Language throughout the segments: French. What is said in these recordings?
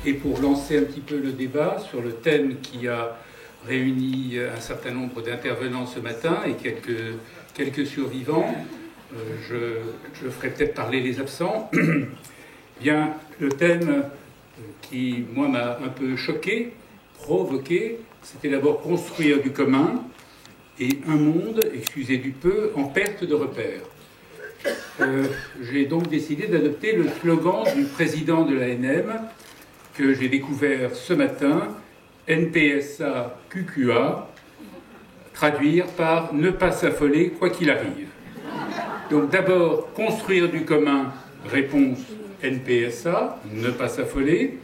et pour lancer un petit peu le débat sur le thème qui a réuni un certain nombre d'intervenants ce matin et quelques survivants. Je ferai peut-être parler les absents. Bien, le thème qui, moi, m'a un peu choqué, provoqué, c'était d'abord construire du commun et un monde, excusez du peu, en perte de repères. J'ai donc décidé d'adopter le slogan du président de l'ANM que j'ai découvert ce matin, NPSA QQA, traduire par ne pas s'affoler quoi qu'il arrive. Donc d'abord, construire du commun, réponse NPSA, ne pas s'affoler,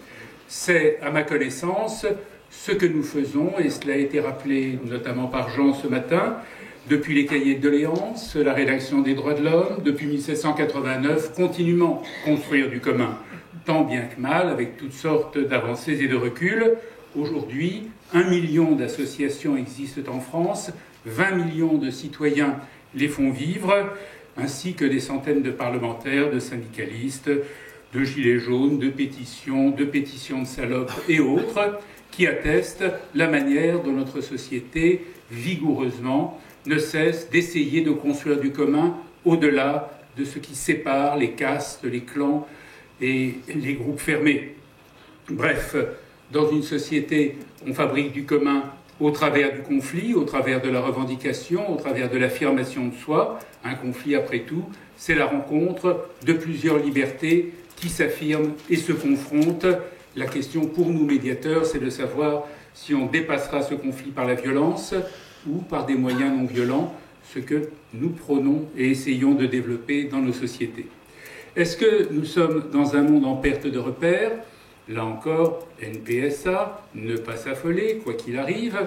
c'est à ma connaissance ce que nous faisons, et cela a été rappelé notamment par Jean ce matin, depuis les cahiers de doléances, la rédaction des droits de l'homme, depuis 1789, continuellement construire du commun, tant bien que mal, avec toutes sortes d'avancées et de reculs. Aujourd'hui, 1 million d'associations existent en France, 20 millions de citoyens les font vivre, ainsi que des centaines de parlementaires, de syndicalistes, de gilets jaunes, de pétitions de salopes et autres, qui attestent la manière dont notre société, vigoureusement, ne cesse d'essayer de construire du commun au-delà de ce qui sépare les castes, les clans et les groupes fermés. Bref, dans une société, on fabrique du commun au travers du conflit, au travers de la revendication, au travers de l'affirmation de soi. Un conflit, après tout, c'est la rencontre de plusieurs libertés qui s'affirment et se confrontent. La question pour nous, médiateurs, c'est de savoir si on dépassera ce conflit par la violence ou par des moyens non violents, ce que nous prônons et essayons de développer dans nos sociétés. Est-ce que nous sommes dans un monde en perte de repères ? Là encore, NPSA, ne pas s'affoler, quoi qu'il arrive.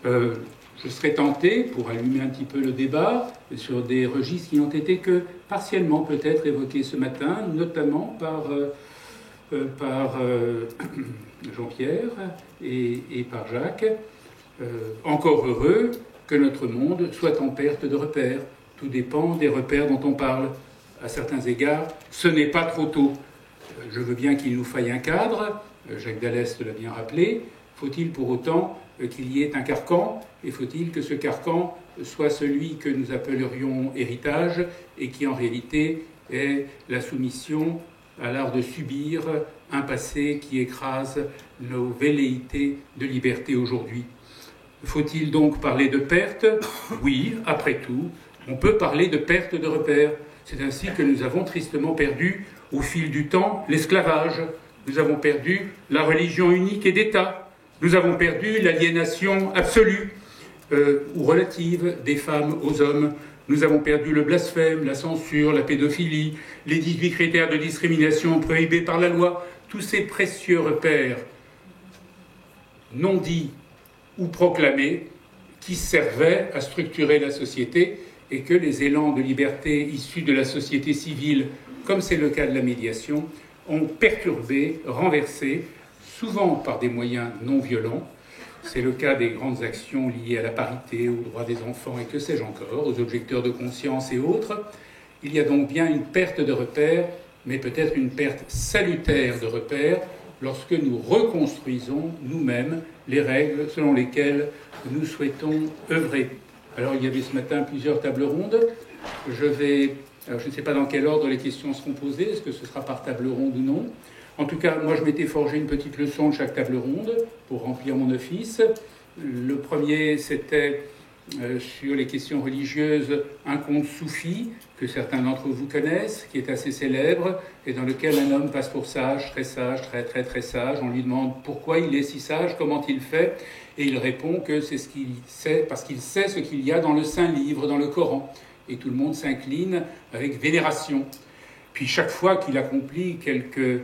Je serais tenté, pour allumer un petit peu le débat, sur des registres qui n'ont été que partiellement peut-être évoqués ce matin, notamment par Jean-Pierre et par Jacques. Encore heureux que notre monde soit en perte de repères. Tout dépend des repères dont on parle. À certains égards, ce n'est pas trop tôt. Je veux bien qu'il nous faille un cadre, Jacques Dallès l'a bien rappelé. Faut-il pour autant qu'il y ait un carcan, et faut-il que ce carcan soit celui que nous appellerions héritage et qui en réalité est la soumission à l'art de subir un passé qui écrase nos velléités de liberté aujourd'hui. Faut-il donc parler de perte ? Oui, après tout, on peut parler de perte de repères. C'est ainsi que nous avons tristement perdu, au fil du temps, l'esclavage. Nous avons perdu la religion unique et d'État. Nous avons perdu l'aliénation absolue ou relative des femmes aux hommes. Nous avons perdu le blasphème, la censure, la pédophilie, les 18 critères de discrimination prohibés par la loi. Tous ces précieux repères non dits ou proclamés qui servaient à structurer la société et que les élans de liberté issus de la société civile, comme c'est le cas de la médiation, ont perturbé, renversé, souvent par des moyens non violents. C'est le cas des grandes actions liées à la parité, aux droits des enfants et que sais-je encore, aux objecteurs de conscience et autres. Il y a donc bien une perte de repères, mais peut-être une perte salutaire de repères, lorsque nous reconstruisons nous-mêmes les règles selon lesquelles nous souhaitons œuvrer. Alors il y avait ce matin plusieurs tables rondes. Je ne sais pas dans quel ordre les questions seront posées, est-ce que ce sera par table ronde ou non. En tout cas, moi je m'étais forgé une petite leçon de chaque table ronde pour remplir mon office. Le premier, c'était sur les questions religieuses, un conte soufi que certains d'entre vous connaissent, qui est assez célèbre, et dans lequel un homme passe pour sage, très sage. On lui demande pourquoi il est si sage, comment il fait, et il répond que c'est ce qu'il sait, parce qu'il sait ce qu'il y a dans le Saint Livre, dans le Coran. Et tout le monde s'incline avec vénération. Puis chaque fois qu'il accomplit quelques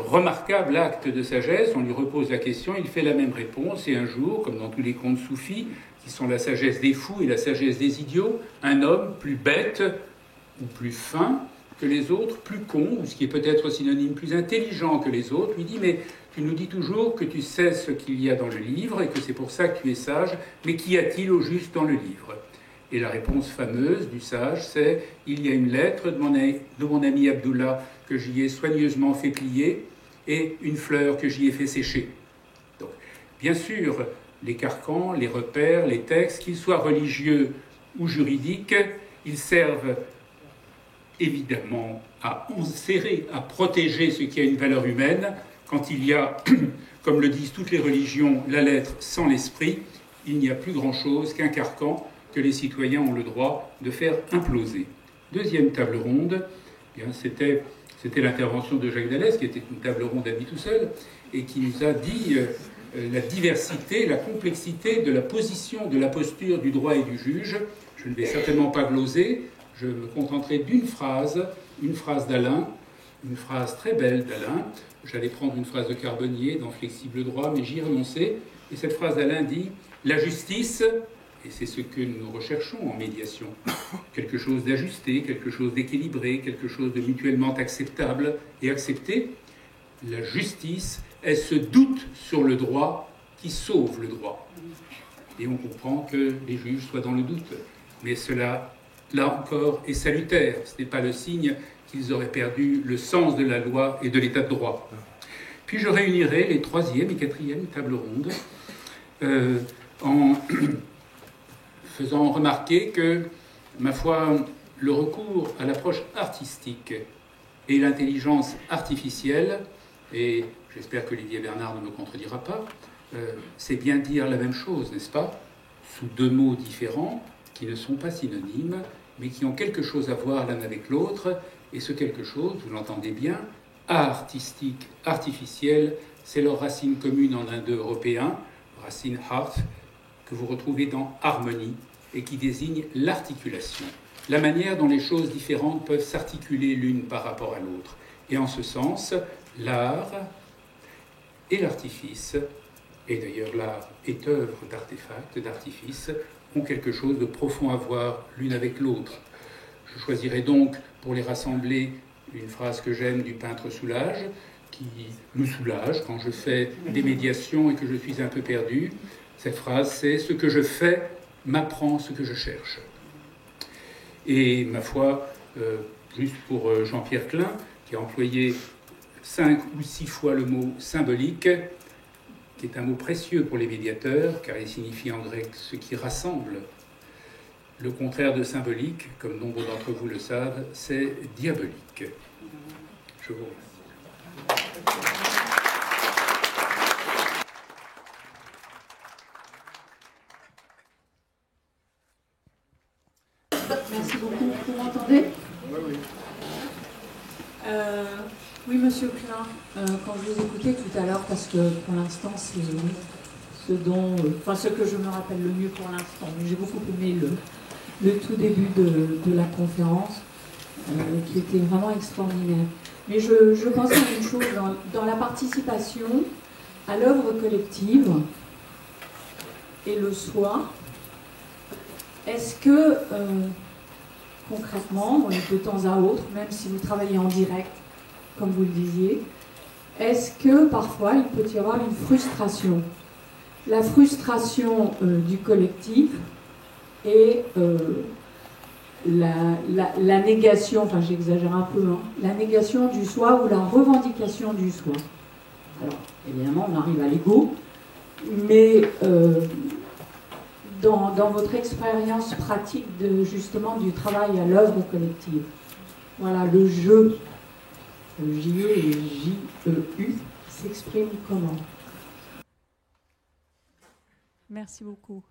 remarquables actes de sagesse, on lui repose la question, il fait la même réponse, et un jour, comme dans tous les contes soufis, qui sont la sagesse des fous et la sagesse des idiots, un homme plus bête ou plus fin que les autres, plus con, ou ce qui est peut-être synonyme, plus intelligent que les autres, lui dit « Mais tu nous dis toujours que tu sais ce qu'il y a dans le livre et que c'est pour ça que tu es sage, mais qu'y a-t-il au juste dans le livre ?» Et la réponse fameuse du sage, c'est « Il y a une lettre de mon ami Abdullah que j'y ai soigneusement fait plier, et une fleur que j'y ai fait sécher. Donc, bien sûr, les carcans, les repères, les textes, qu'ils soient religieux ou juridiques, ils servent évidemment à enserrer, à protéger ce qui a une valeur humaine. Quand il y a, comme le disent toutes les religions, la lettre sans l'esprit, il n'y a plus grand-chose qu'un carcan que les citoyens ont le droit de faire imploser. Deuxième table ronde, eh bien, c'était l'intervention de Jacques Dallès, qui était une table ronde à lui tout seul, et qui nous a dit la diversité, la complexité de la position, de la posture du droit et du juge. Je ne vais certainement pas gloser, je me contenterai d'une phrase, une phrase d'Alain, une phrase très belle d'Alain. J'allais prendre une phrase de Carbonnier dans Flexible droit, mais j'y ai renoncé. Et cette phrase d'Alain dit « La justice, et c'est ce que nous recherchons en médiation, quelque chose d'ajusté, quelque chose d'équilibré, quelque chose de mutuellement acceptable et accepté, la justice, elle se doute sur le droit qui sauve le droit. » Et on comprend que les juges soient dans le doute. Mais cela, là encore, est salutaire. Ce n'est pas le signe qu'ils auraient perdu le sens de la loi et de l'état de droit. Puis je réunirai les troisième et quatrième tables rondes en faisant remarquer que, ma foi, le recours à l'approche artistique et l'intelligence artificielle, et j'espère qu'Olivier Bernard ne me contredira pas, c'est bien dire la même chose, n'est-ce pas? Sous deux mots différents, qui ne sont pas synonymes, mais qui ont quelque chose à voir l'un avec l'autre, et ce quelque chose, vous l'entendez bien, artistique, artificiel, c'est leur racine commune en indo-européen, racine art, que vous retrouvez dans harmonie, et qui désigne l'articulation, la manière dont les choses différentes peuvent s'articuler l'une par rapport à l'autre. Et en ce sens, l'art et l'artifice, et d'ailleurs l'art est œuvre d'artefacts, d'artifices, ont quelque chose de profond à voir l'une avec l'autre. Je choisirai donc, pour les rassembler, une phrase que j'aime du peintre Soulages, qui me soulage quand je fais des médiations et que je suis un peu perdu. Cette phrase, c'est « Ce que je fais m'apprend ce que je cherche ». Et ma foi, juste pour Jean-Pierre Klein, qui a employé 5 ou 6 fois le mot « symbolique », qui est un mot précieux pour les médiateurs, car il signifie en grec ce qui rassemble. Le contraire de symbolique, comme nombre d'entre vous le savent, c'est diabolique. Je vous remercie. Merci beaucoup. Vous m'entendez? Oui. Oui, Monsieur Klein, quand je vous écoutais tout à l'heure, parce que pour l'instant, c'est ce que je me rappelle le mieux pour l'instant. J'ai beaucoup aimé le tout début de la conférence, qui était vraiment extraordinaire. Mais je pensais à une chose, dans la participation à l'œuvre collective et le soi, est-ce que, concrètement, de temps à autre, même si vous travaillez en direct, comme vous le disiez, est-ce que parfois il peut y avoir une frustration? La frustration du collectif et la négation, enfin j'exagère un peu, hein, la négation du soi ou la revendication du soi. Alors, évidemment, on arrive à l'ego, mais dans votre expérience pratique justement du travail à l'œuvre collective, voilà, le jeu, le J-E et J-E-U, s'exprime comment? Merci beaucoup.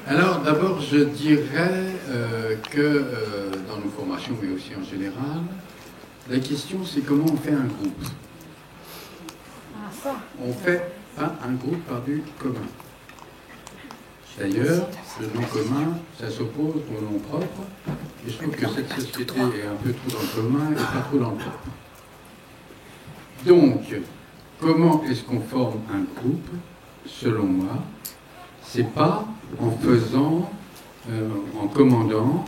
Alors d'abord, je dirais que dans nos formations, mais aussi en général, la question c'est comment on fait un groupe. On fait pas un groupe par du commun. D'ailleurs, le nom commun, ça s'oppose au nom propre, et je trouve que cette société est un peu trop dans le commun et pas trop dans le propre. Donc, comment est-ce qu'on forme un groupe? Selon moi, c'est pas en faisant, en commandant,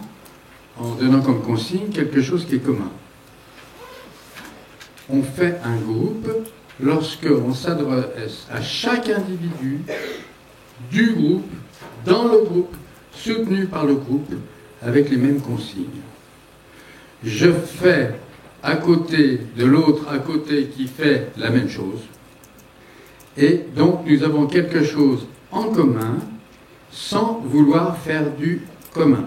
en donnant comme consigne quelque chose qui est commun. On fait un groupe lorsqu'on s'adresse à chaque individu du groupe, dans le groupe, soutenu par le groupe, avec les mêmes consignes. Je fais à côté de l'autre à côté qui fait la même chose. Et donc nous avons quelque chose en commun sans vouloir faire du commun.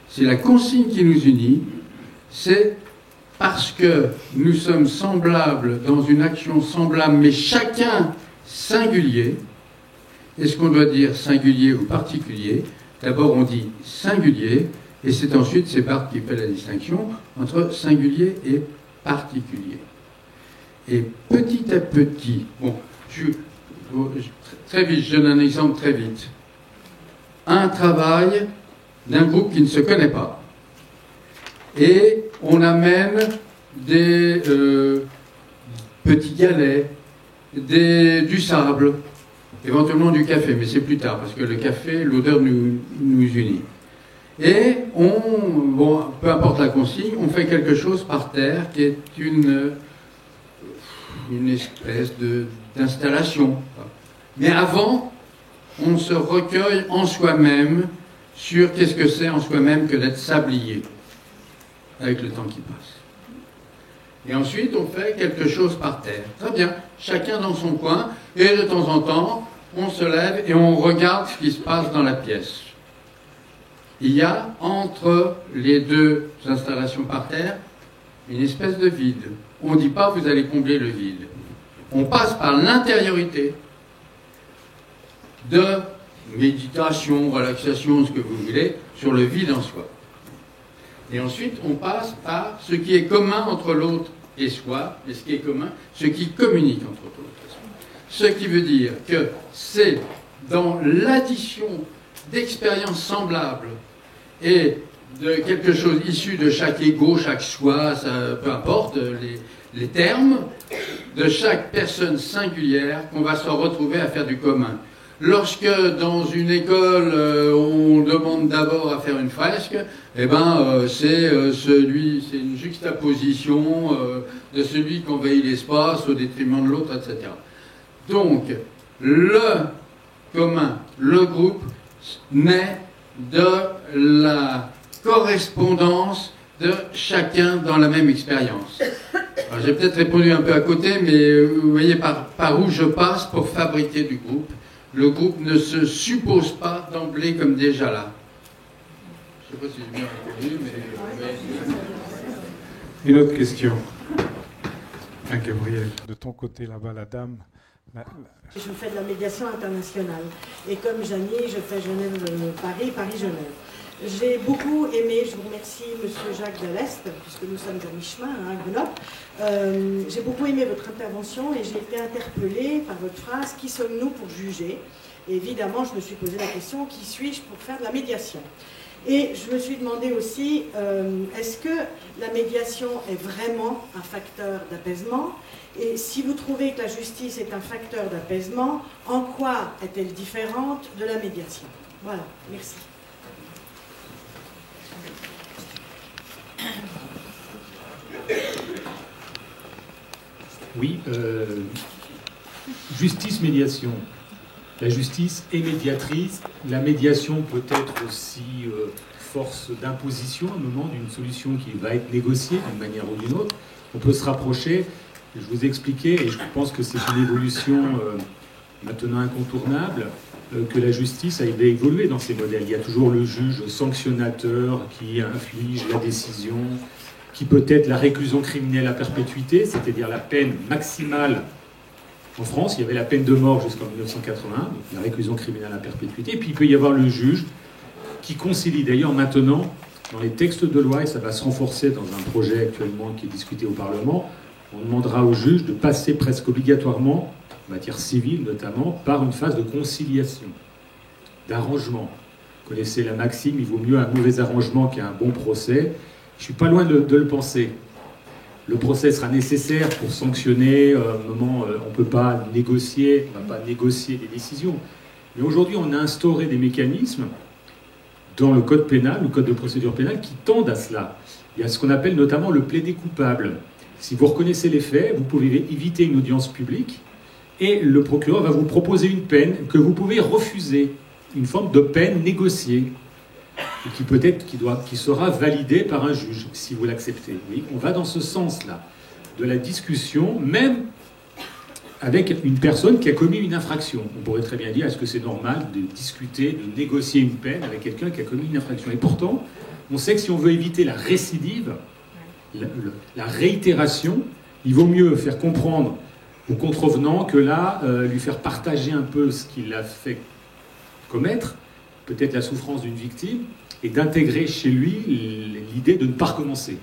C'est la consigne qui nous unit, c'est parce que nous sommes semblables dans une action semblable, mais chacun singulier. Est-ce qu'on doit dire singulier ou particulier? D'abord on dit singulier, et c'est ensuite, c'est Barthes qui fait la distinction entre singulier et particulier. Et petit à petit, bon, très vite, je donne un exemple très vite. Un travail d'un groupe qui ne se connaît pas. Et on amène des petits galets, du sable, éventuellement du café, mais c'est plus tard, parce que le café, l'odeur nous unit. Et bon, peu importe la consigne, on fait quelque chose par terre qui est une espèce d'installation. Mais avant, on se recueille en soi-même sur qu'est-ce que c'est en soi-même que d'être sablier, avec le temps qui passe. Et ensuite, on fait quelque chose par terre. Très bien, chacun dans son coin, et de temps en temps, on se lève et on regarde ce qui se passe dans la pièce. Il y a entre les deux installations par terre une espèce de vide. On ne dit pas vous allez combler le vide. On passe par l'intériorité de méditation, relaxation, ce que vous voulez, sur le vide en soi. Et ensuite, on passe par ce qui est commun entre l'autre et soi, et ce qui est commun, ce qui communique entre l'autre et soi. Ce qui veut dire que c'est dans l'addition d'expériences semblables et de quelque chose issu de chaque ego, chaque soi, ça, peu importe les termes, de chaque personne singulière qu'on va se retrouver à faire du commun. Lorsque dans une école on demande d'abord à faire une fresque, eh ben c'est une juxtaposition de celui qui envahit l'espace au détriment de l'autre, etc. Donc le commun, le groupe, naît de la correspondance de chacun dans la même expérience. J'ai peut-être répondu un peu à côté, mais vous voyez par où je passe pour fabriquer du groupe. Le groupe ne se suppose pas d'emblée comme déjà là. Je ne sais pas si j'ai bien répondu, mais... Une autre question. Ah, Gabriel. De ton côté, là-bas, la dame... Je fais de la médiation internationale. Et comme Janie, je fais Genève-Paris, Paris-Genève. J'ai beaucoup aimé, je vous remercie Monsieur Jacques Dallest, puisque nous sommes à mi-chemin, à Grenoble. J'ai beaucoup aimé votre intervention et j'ai été interpellée par votre phrase « Qui sommes-nous pour juger ?» Et évidemment, je me suis posé la question « Qui suis-je pour faire de la médiation ?» Et je me suis demandé aussi, est-ce que la médiation est vraiment un facteur d'apaisement? Et si vous trouvez que la justice est un facteur d'apaisement, en quoi est-elle différente de la médiation? Voilà, merci. Oui, justice-médiation. La justice est médiatrice. La médiation peut être aussi force d'imposition à un moment d'une solution qui va être négociée d'une manière ou d'une autre. On peut se rapprocher. Je vous ai expliqué, et je pense que c'est une évolution maintenant incontournable, que la justice a évolué dans ces modèles. Il y a toujours le juge sanctionnateur qui inflige la décision, qui peut être la réclusion criminelle à perpétuité, c'est-à-dire la peine maximale. En France, il y avait la peine de mort jusqu'en 1981, donc la réclusion criminelle à perpétuité. Et puis il peut y avoir le juge qui concilie d'ailleurs maintenant dans les textes de loi, et ça va se renforcer dans un projet actuellement qui est discuté au Parlement. On demandera au juge de passer presque obligatoirement, en matière civile notamment, par une phase de conciliation, d'arrangement. Vous connaissez la maxime, il vaut mieux un mauvais arrangement qu'un bon procès. Je ne suis pas loin de le penser. Le procès sera nécessaire pour sanctionner. À un moment, on ne peut pas négocier, on ne va pas négocier des décisions. Mais aujourd'hui, on a instauré des mécanismes dans le code pénal, le code de procédure pénale, qui tendent à cela. Il y a ce qu'on appelle notamment le plaider coupable. Si vous reconnaissez les faits, vous pouvez éviter une audience publique et le procureur va vous proposer une peine que vous pouvez refuser, une forme de peine négociée. et qui peut-être qui sera validé par un juge, si vous l'acceptez. Oui, on va dans ce sens-là, de la discussion, même avec une personne qui a commis une infraction. On pourrait très bien dire, est-ce que c'est normal de discuter, de négocier une peine avec quelqu'un qui a commis une infraction? Et pourtant, on sait que si on veut éviter la récidive, la réitération, il vaut mieux faire comprendre au contrevenant que là, lui faire partager un peu ce qu'il a fait commettre, peut-être la souffrance d'une victime, et d'intégrer chez lui l'idée de ne pas recommencer.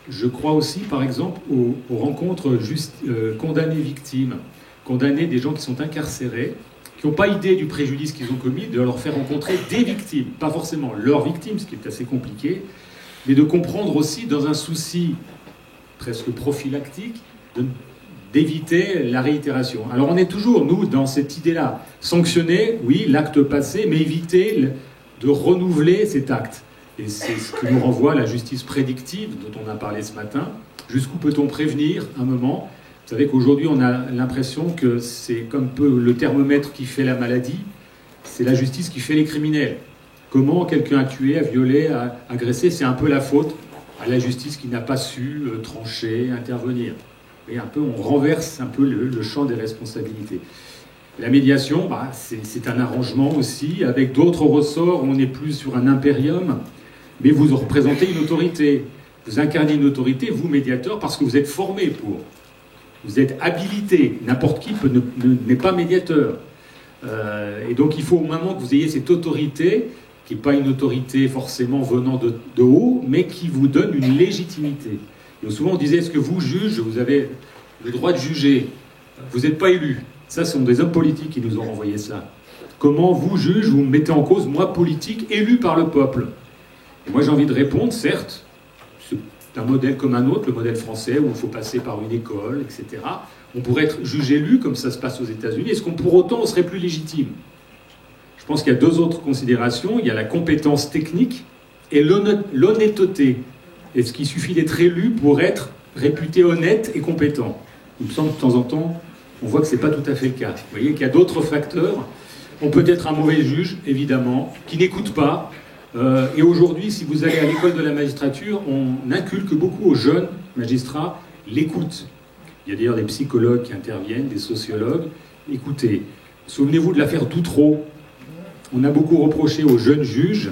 Je crois aussi, par exemple, aux rencontres condamnées victimes, condamnées des gens qui sont incarcérés, qui n'ont pas idée du préjudice qu'ils ont commis, de leur faire rencontrer des victimes, pas forcément leurs victimes, ce qui est assez compliqué, mais de comprendre aussi, dans un souci presque prophylactique, d'éviter la réitération. Alors on est toujours, nous, dans cette idée-là. Sanctionner, oui, l'acte passé, mais éviter de renouveler cet acte. Et c'est ce que nous renvoie la justice prédictive, dont on a parlé ce matin. Jusqu'où peut-on prévenir un moment? Vous savez qu'aujourd'hui, on a l'impression que c'est comme peu le thermomètre qui fait la maladie, c'est la justice qui fait les criminels. Comment quelqu'un a tué, a violé, a agressé, c'est un peu la faute à la justice qui n'a pas su trancher, intervenir. Et un peu, on renverse un peu le champ des responsabilités. La médiation, c'est un arrangement aussi, avec d'autres ressorts, on n'est plus sur un impérium, mais vous représentez une autorité. Vous incarnez une autorité, vous, médiateur, parce que vous êtes formé pour. Vous êtes habilité. N'importe qui n'est pas médiateur. Et donc, il faut au moment que vous ayez cette autorité, qui n'est pas une autorité forcément venant de haut, mais qui vous donne une légitimité. Et souvent, on disait, est-ce que vous, juge, vous avez le droit de juger? Vous n'êtes pas élu. Ça, ce sont des hommes politiques qui nous ont renvoyé ça. Comment vous, juge, vous me mettez en cause, moi, politique, élu par le peuple? Et moi, j'ai envie de répondre, certes, c'est un modèle comme un autre, le modèle français, où il faut passer par une école, etc. On pourrait être juge élu, comme ça se passe aux États-Unis. Est-ce qu'on, pour autant, on serait plus légitime? Je pense qu'il y a deux autres considérations. Il y a la compétence technique et l'honnêteté. Est-ce qu'il suffit d'être élu pour être réputé honnête et compétent? Il me semble que de temps en temps, on voit que ce n'est pas tout à fait le cas. Vous voyez qu'il y a d'autres facteurs. On peut être un mauvais juge, évidemment, qui n'écoute pas. Et aujourd'hui, si vous allez à l'école de la magistrature, on inculque beaucoup aux jeunes magistrats l'écoute. Il y a d'ailleurs des psychologues qui interviennent, des sociologues. Écoutez, souvenez-vous de l'affaire Doutreau. On a beaucoup reproché aux jeunes juges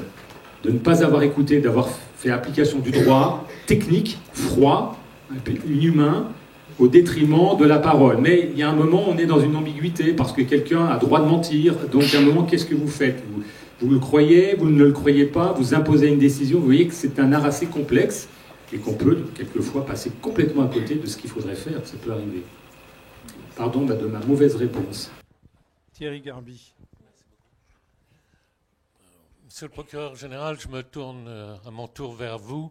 de ne pas avoir écouté, d'avoir fait application du droit technique, froid, inhumain, au détriment de la parole. Mais il y a un moment, on est dans une ambiguïté, parce que quelqu'un a droit de mentir. Donc à un moment, qu'est-ce que vous faites? Vous le croyez, vous ne le croyez pas, vous imposez une décision. Vous voyez que c'est un art assez complexe et qu'on peut quelquefois passer complètement à côté de ce qu'il faudrait faire. Ça peut arriver. Pardon de ma mauvaise réponse. Thierry Garbi. Monsieur le procureur général, je me tourne à mon tour vers vous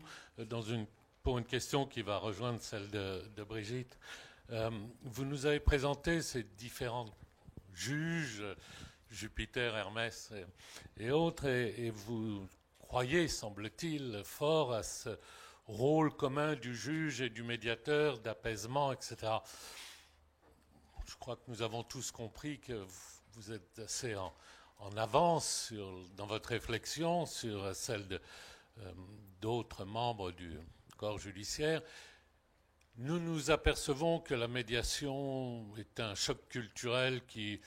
pour une question qui va rejoindre celle de Brigitte. Vous nous avez présenté ces différents juges, Jupiter, Hermès et autres, et vous croyez, semble-t-il, fort à ce rôle commun du juge et du médiateur, d'apaisement, etc. Je crois que nous avons tous compris que vous êtes assez en avance dans votre réflexion sur celle d'autres membres du corps judiciaire. Nous nous apercevons que la médiation est un choc culturel qui,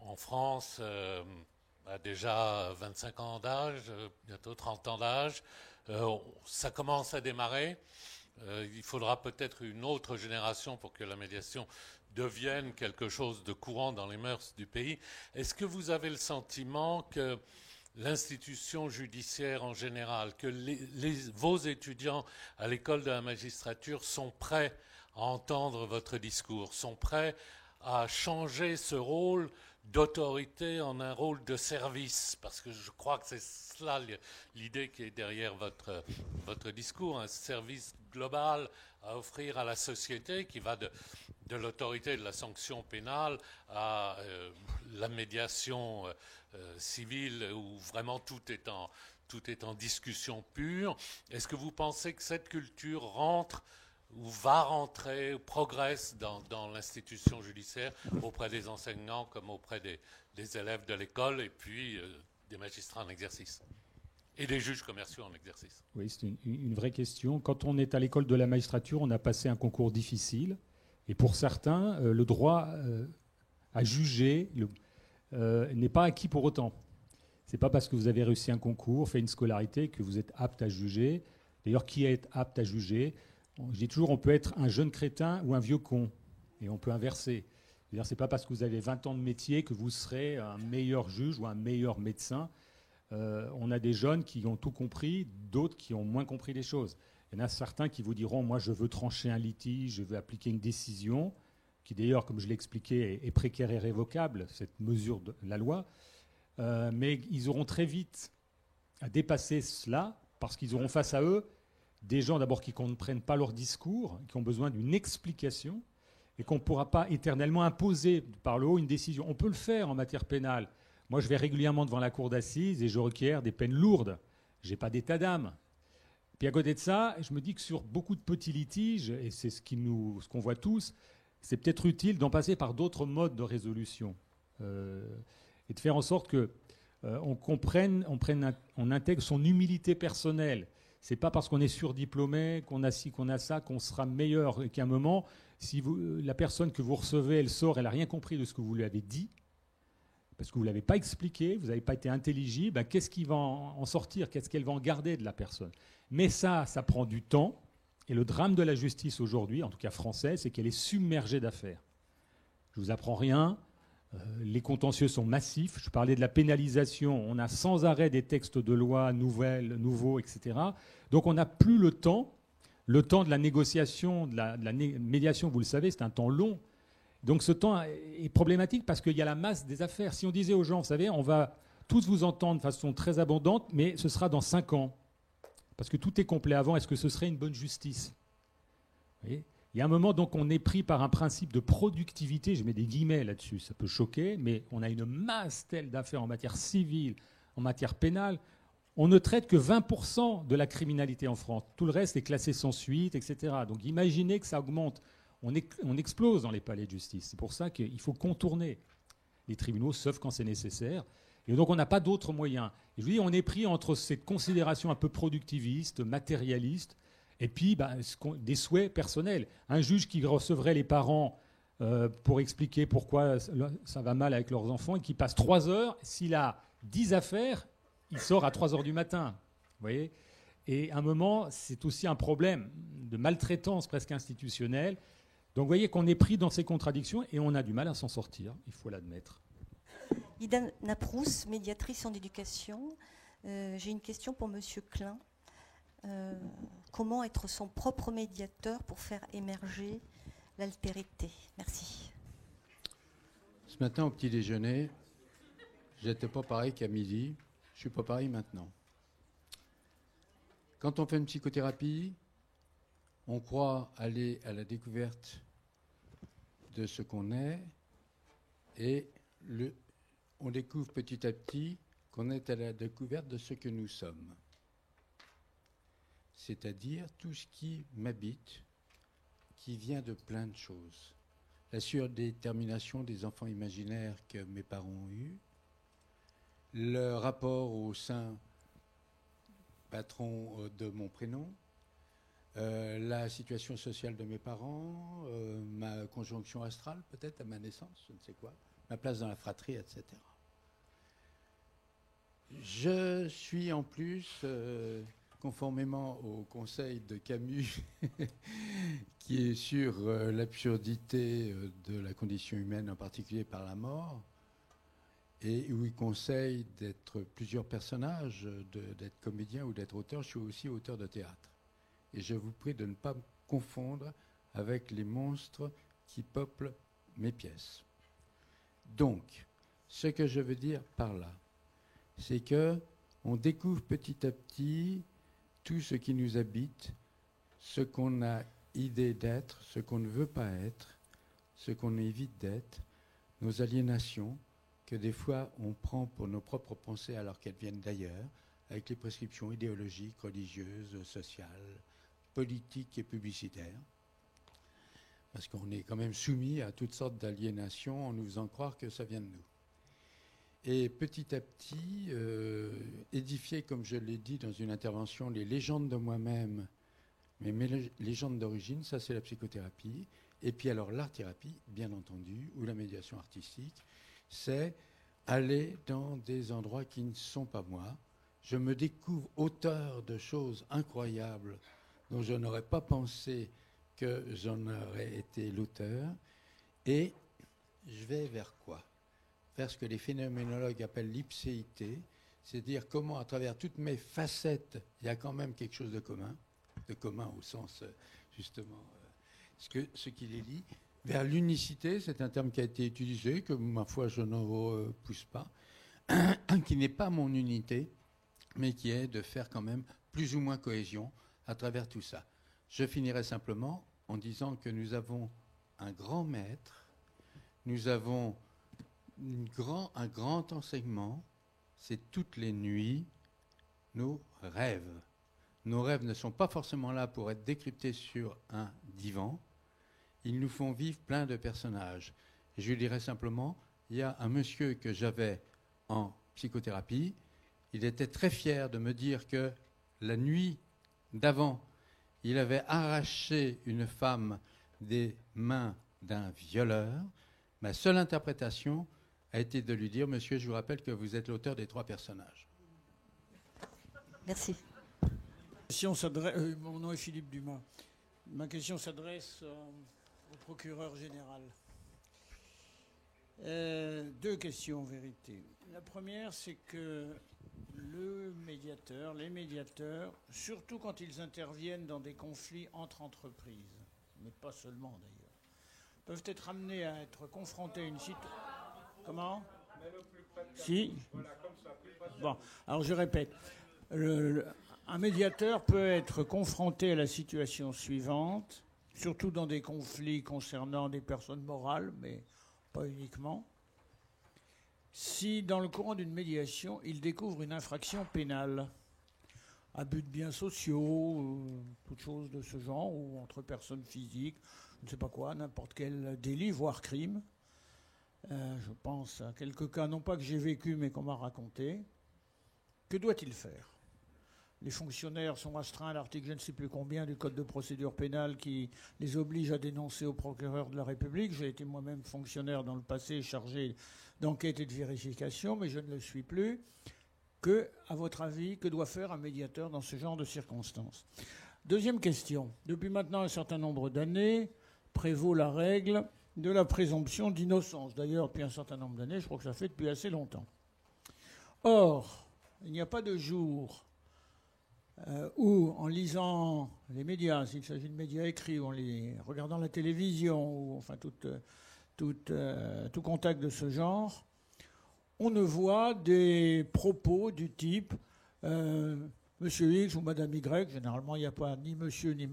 en France, a déjà 25 ans d'âge, bientôt 30 ans d'âge. Ça commence à démarrer. Il faudra peut-être une autre génération pour que la médiation devienne quelque chose de courant dans les mœurs du pays. Est-ce que vous avez le sentiment que l'institution judiciaire en général, que vos étudiants à l'école de la magistrature sont prêts à entendre votre discours, sont prêts à changer ce rôle d'autorité en un rôle de service? Parce que je crois que c'est cela l'idée qui est derrière votre discours, un service global à offrir à la société qui va de l'autorité de la sanction pénale à la médiation civile où vraiment tout est en discussion pure. Est-ce que vous pensez que cette culture rentre ou va rentrer, ou progresse dans l'institution judiciaire auprès des enseignants comme auprès des élèves de l'école et puis des magistrats en exercice? et des juges commerciaux en exercice. Oui, c'est une vraie question. Quand on est à l'école de la magistrature, on a passé un concours difficile. Et pour certains, le droit à juger n'est pas acquis pour autant. Ce n'est pas parce que vous avez réussi un concours, fait une scolarité, que vous êtes apte à juger. D'ailleurs, qui est apte à juger? Je dis toujours, on peut être un jeune crétin ou un vieux con. Et on peut inverser. C'est-à-dire, ce n'est pas parce que vous avez 20 ans de métier que vous serez un meilleur juge ou un meilleur médecin. On a des jeunes qui ont tout compris, d'autres qui ont moins compris les choses. Il y en a certains qui vous diront, moi je veux trancher un litige, je veux appliquer une décision, qui d'ailleurs, comme je l'ai expliqué, est précaire et révocable, cette mesure de la loi. Mais ils auront très vite à dépasser cela, parce qu'ils auront face à eux des gens d'abord qui ne comprennent pas leur discours, qui ont besoin d'une explication, et qu'on ne pourra pas éternellement imposer par le haut une décision. On peut le faire en matière pénale. Moi, je vais régulièrement devant la cour d'assises et je requiers des peines lourdes. Je n'ai pas d'état d'âme. Puis à côté de ça, je me dis que sur beaucoup de petits litiges, et c'est ce qu'on voit tous, c'est peut-être utile d'en passer par d'autres modes de résolution. Et de faire en sorte qu'on comprenne, on intègre son humilité personnelle. C'est pas parce qu'on est surdiplômé, qu'on a ci, qu'on a ça, qu'on sera meilleur. Et qu'à un moment, si la personne que vous recevez, elle sort, elle n'a rien compris de ce que vous lui avez dit, parce que vous ne l'avez pas expliqué, vous n'avez pas été intelligible, ben qu'est-ce qui va en sortir? Qu'est-ce qu'elle va en garder de la personne? Mais ça prend du temps. Et le drame de la justice aujourd'hui, en tout cas française, c'est qu'elle est submergée d'affaires. Je ne vous apprends rien. Les contentieux sont massifs. Je parlais de la pénalisation. On a sans arrêt des textes de loi nouveaux, etc. Donc on n'a plus le temps. Le temps de la négociation, de la médiation, vous le savez, c'est un temps long. Donc ce temps est problématique parce qu'il y a la masse des affaires. Si on disait aux gens, vous savez, on va tous vous entendre de façon très abondante, mais ce sera dans 5 ans. Parce que tout est complet avant. Est-ce que ce serait une bonne justice? Vous voyez, il y a un moment, donc, on est pris par un principe de productivité. Je mets des guillemets là-dessus, ça peut choquer, mais on a une masse telle d'affaires en matière civile, en matière pénale. On ne traite que 20% de la criminalité en France. Tout le reste est classé sans suite, etc. Donc imaginez que ça augmente. On explose dans les palais de justice. C'est pour ça qu'il faut contourner les tribunaux, sauf quand c'est nécessaire. Et donc on n'a pas d'autres moyens. Et je vous dis, on est pris entre cette considération un peu productiviste, matérialiste, et puis des souhaits personnels. Un juge qui recevrait les parents pour expliquer pourquoi ça va mal avec leurs enfants et qui passe 3 heures, s'il a 10 affaires, il sort à 3 heures du matin. Vous voyez? Et à un moment, c'est aussi un problème de maltraitance presque institutionnelle. Donc vous voyez qu'on est pris dans ces contradictions et on a du mal à s'en sortir, il faut l'admettre. Ida Naprousse, médiatrice en éducation. J'ai une question pour Monsieur Klein. Comment être son propre médiateur pour faire émerger l'altérité? Merci. Ce matin, au petit déjeuner, j'étais pas pareil qu'à midi. Je suis pas pareil maintenant. Quand on fait une psychothérapie, on croit aller à la découverte de ce qu'on est et on découvre petit à petit qu'on est à la découverte de ce que nous sommes. C'est-à-dire tout ce qui m'habite, qui vient de plein de choses. La surdétermination des enfants imaginaires que mes parents ont eus, le rapport au sein patron de mon prénom, la situation sociale de mes parents, ma conjonction astrale peut-être à ma naissance, je ne sais quoi, ma place dans la fratrie, etc. Je suis en plus, conformément au conseil de Camus, qui est sur l'absurdité de la condition humaine, en particulier par la mort, et où il conseille d'être plusieurs personnages, d'être comédien ou d'être auteur. Je suis aussi auteur de théâtre. Et je vous prie de ne pas me confondre avec les monstres qui peuplent mes pièces. Donc, ce que je veux dire par là, c'est que on découvre petit à petit tout ce qui nous habite, ce qu'on a idée d'être, ce qu'on ne veut pas être, ce qu'on évite d'être, nos aliénations, que des fois on prend pour nos propres pensées alors qu'elles viennent d'ailleurs, avec les prescriptions idéologiques, religieuses, sociales, politiques et publicitaires. Parce qu'on est quand même soumis à toutes sortes d'aliénations en nous faisant croire que ça vient de nous. et petit à petit édifier, comme je l'ai dit dans une intervention, les légendes de moi-même, mes légendes d'origine, ça c'est la psychothérapie. Et puis alors l'art-thérapie, bien entendu, ou la médiation artistique, c'est aller dans des endroits qui ne sont pas moi. Je me découvre auteur de choses incroyables dont je n'aurais pas pensé que j'en aurais été l'auteur. Et je vais vers quoi? Vers ce que les phénoménologues appellent l'ipséité, c'est-à-dire comment, à travers toutes mes facettes, il y a quand même quelque chose de commun au sens, justement, ce qui les lie. Vers l'unicité, c'est un terme qui a été utilisé, que ma foi je ne repousse pas, qui n'est pas mon unité, mais qui est de faire quand même plus ou moins cohésion à travers tout ça. Je finirai simplement en disant que nous avons un grand maître, nous avons un grand enseignement, c'est toutes les nuits nos rêves. Nos rêves ne sont pas forcément là pour être décryptés sur un divan, ils nous font vivre plein de personnages. Et je dirais simplement, il y a un monsieur que j'avais en psychothérapie, il était très fier de me dire que la nuit d'avant, il avait arraché une femme des mains d'un violeur. Ma seule interprétation a été de lui dire « Monsieur, je vous rappelle que vous êtes l'auteur des 3 personnages. » Merci. Mon nom est Philippe Dumas. Ma question s'adresse au procureur général. 2 questions en vérité. La première, c'est que les médiateurs, surtout quand ils interviennent dans des conflits entre entreprises, mais pas seulement d'ailleurs, peuvent être amenés à être confrontés à une situation... Comment ? Si. Bon, alors je répète. Un médiateur peut être confronté à la situation suivante, surtout dans des conflits concernant des personnes morales, mais pas uniquement. Si, dans le courant d'une médiation, il découvre une infraction pénale, abus de biens sociaux, toute chose de ce genre, ou entre personnes physiques, je ne sais pas quoi, n'importe quel délit, voire crime. Je pense à quelques cas, non pas que j'ai vécu, mais qu'on m'a raconté. Que doit-il faire ? Les fonctionnaires sont astreints à l'article je ne sais plus combien du Code de procédure pénale qui les oblige à dénoncer au procureur de la République. J'ai été moi-même fonctionnaire dans le passé chargé d'enquête et de vérification, mais je ne le suis plus. À votre avis, que doit faire un médiateur dans ce genre de circonstances ? Deuxième question. Depuis maintenant un certain nombre d'années, prévaut la règle de la présomption d'innocence. D'ailleurs, depuis un certain nombre d'années, je crois que ça fait depuis assez longtemps. Or, il n'y a pas de jour où, en lisant les médias, s'il s'agit de médias écrits, ou en les regardant la télévision, ou enfin tout contact de ce genre, on ne voit des propos du type Monsieur X ou Madame Y, généralement il n'y a pas ni Monsieur ni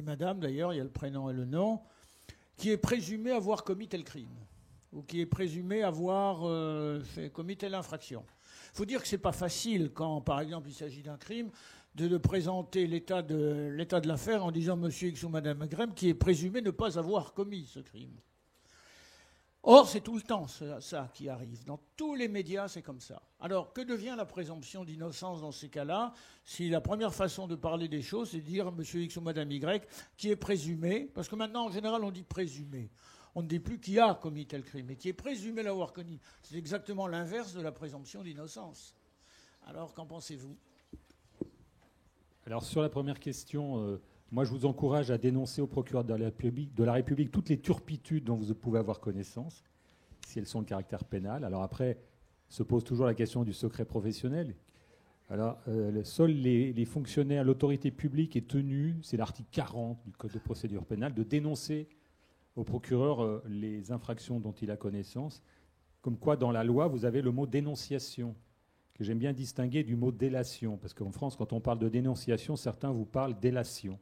Madame, d'ailleurs, il y a le prénom et le nom, qui est présumé avoir commis tel crime, ou qui est présumé avoir commis telle infraction. Il faut dire que ce n'est pas facile quand, par exemple, il s'agit d'un crime, de présenter l'état de l'affaire en disant Monsieur X ou Madame Y, qui est présumé ne pas avoir commis ce crime. Or, c'est tout le temps ça qui arrive. Dans tous les médias, c'est comme ça. Alors, que devient la présomption d'innocence dans ces cas-là, si la première façon de parler des choses, c'est de dire Monsieur X ou Madame Y, qui est présumé, parce que maintenant, en général, on dit présumé. On ne dit plus qui a commis tel crime, mais qui est présumé l'avoir commis. C'est exactement l'inverse de la présomption d'innocence. Alors, qu'en pensez-vous ? Alors, sur la première question, moi, je vous encourage à dénoncer au procureur de la République toutes les turpitudes dont vous pouvez avoir connaissance, si elles sont de caractère pénal. Alors après, se pose toujours la question du secret professionnel. Alors, seuls les fonctionnaires, l'autorité publique est tenue, c'est l'article 40 du Code de procédure pénale, de dénoncer au procureur les infractions dont il a connaissance. Comme quoi, dans la loi, vous avez le mot dénonciation, que j'aime bien distinguer du mot délation. Parce qu'en France, quand on parle de dénonciation, certains vous parlent délation.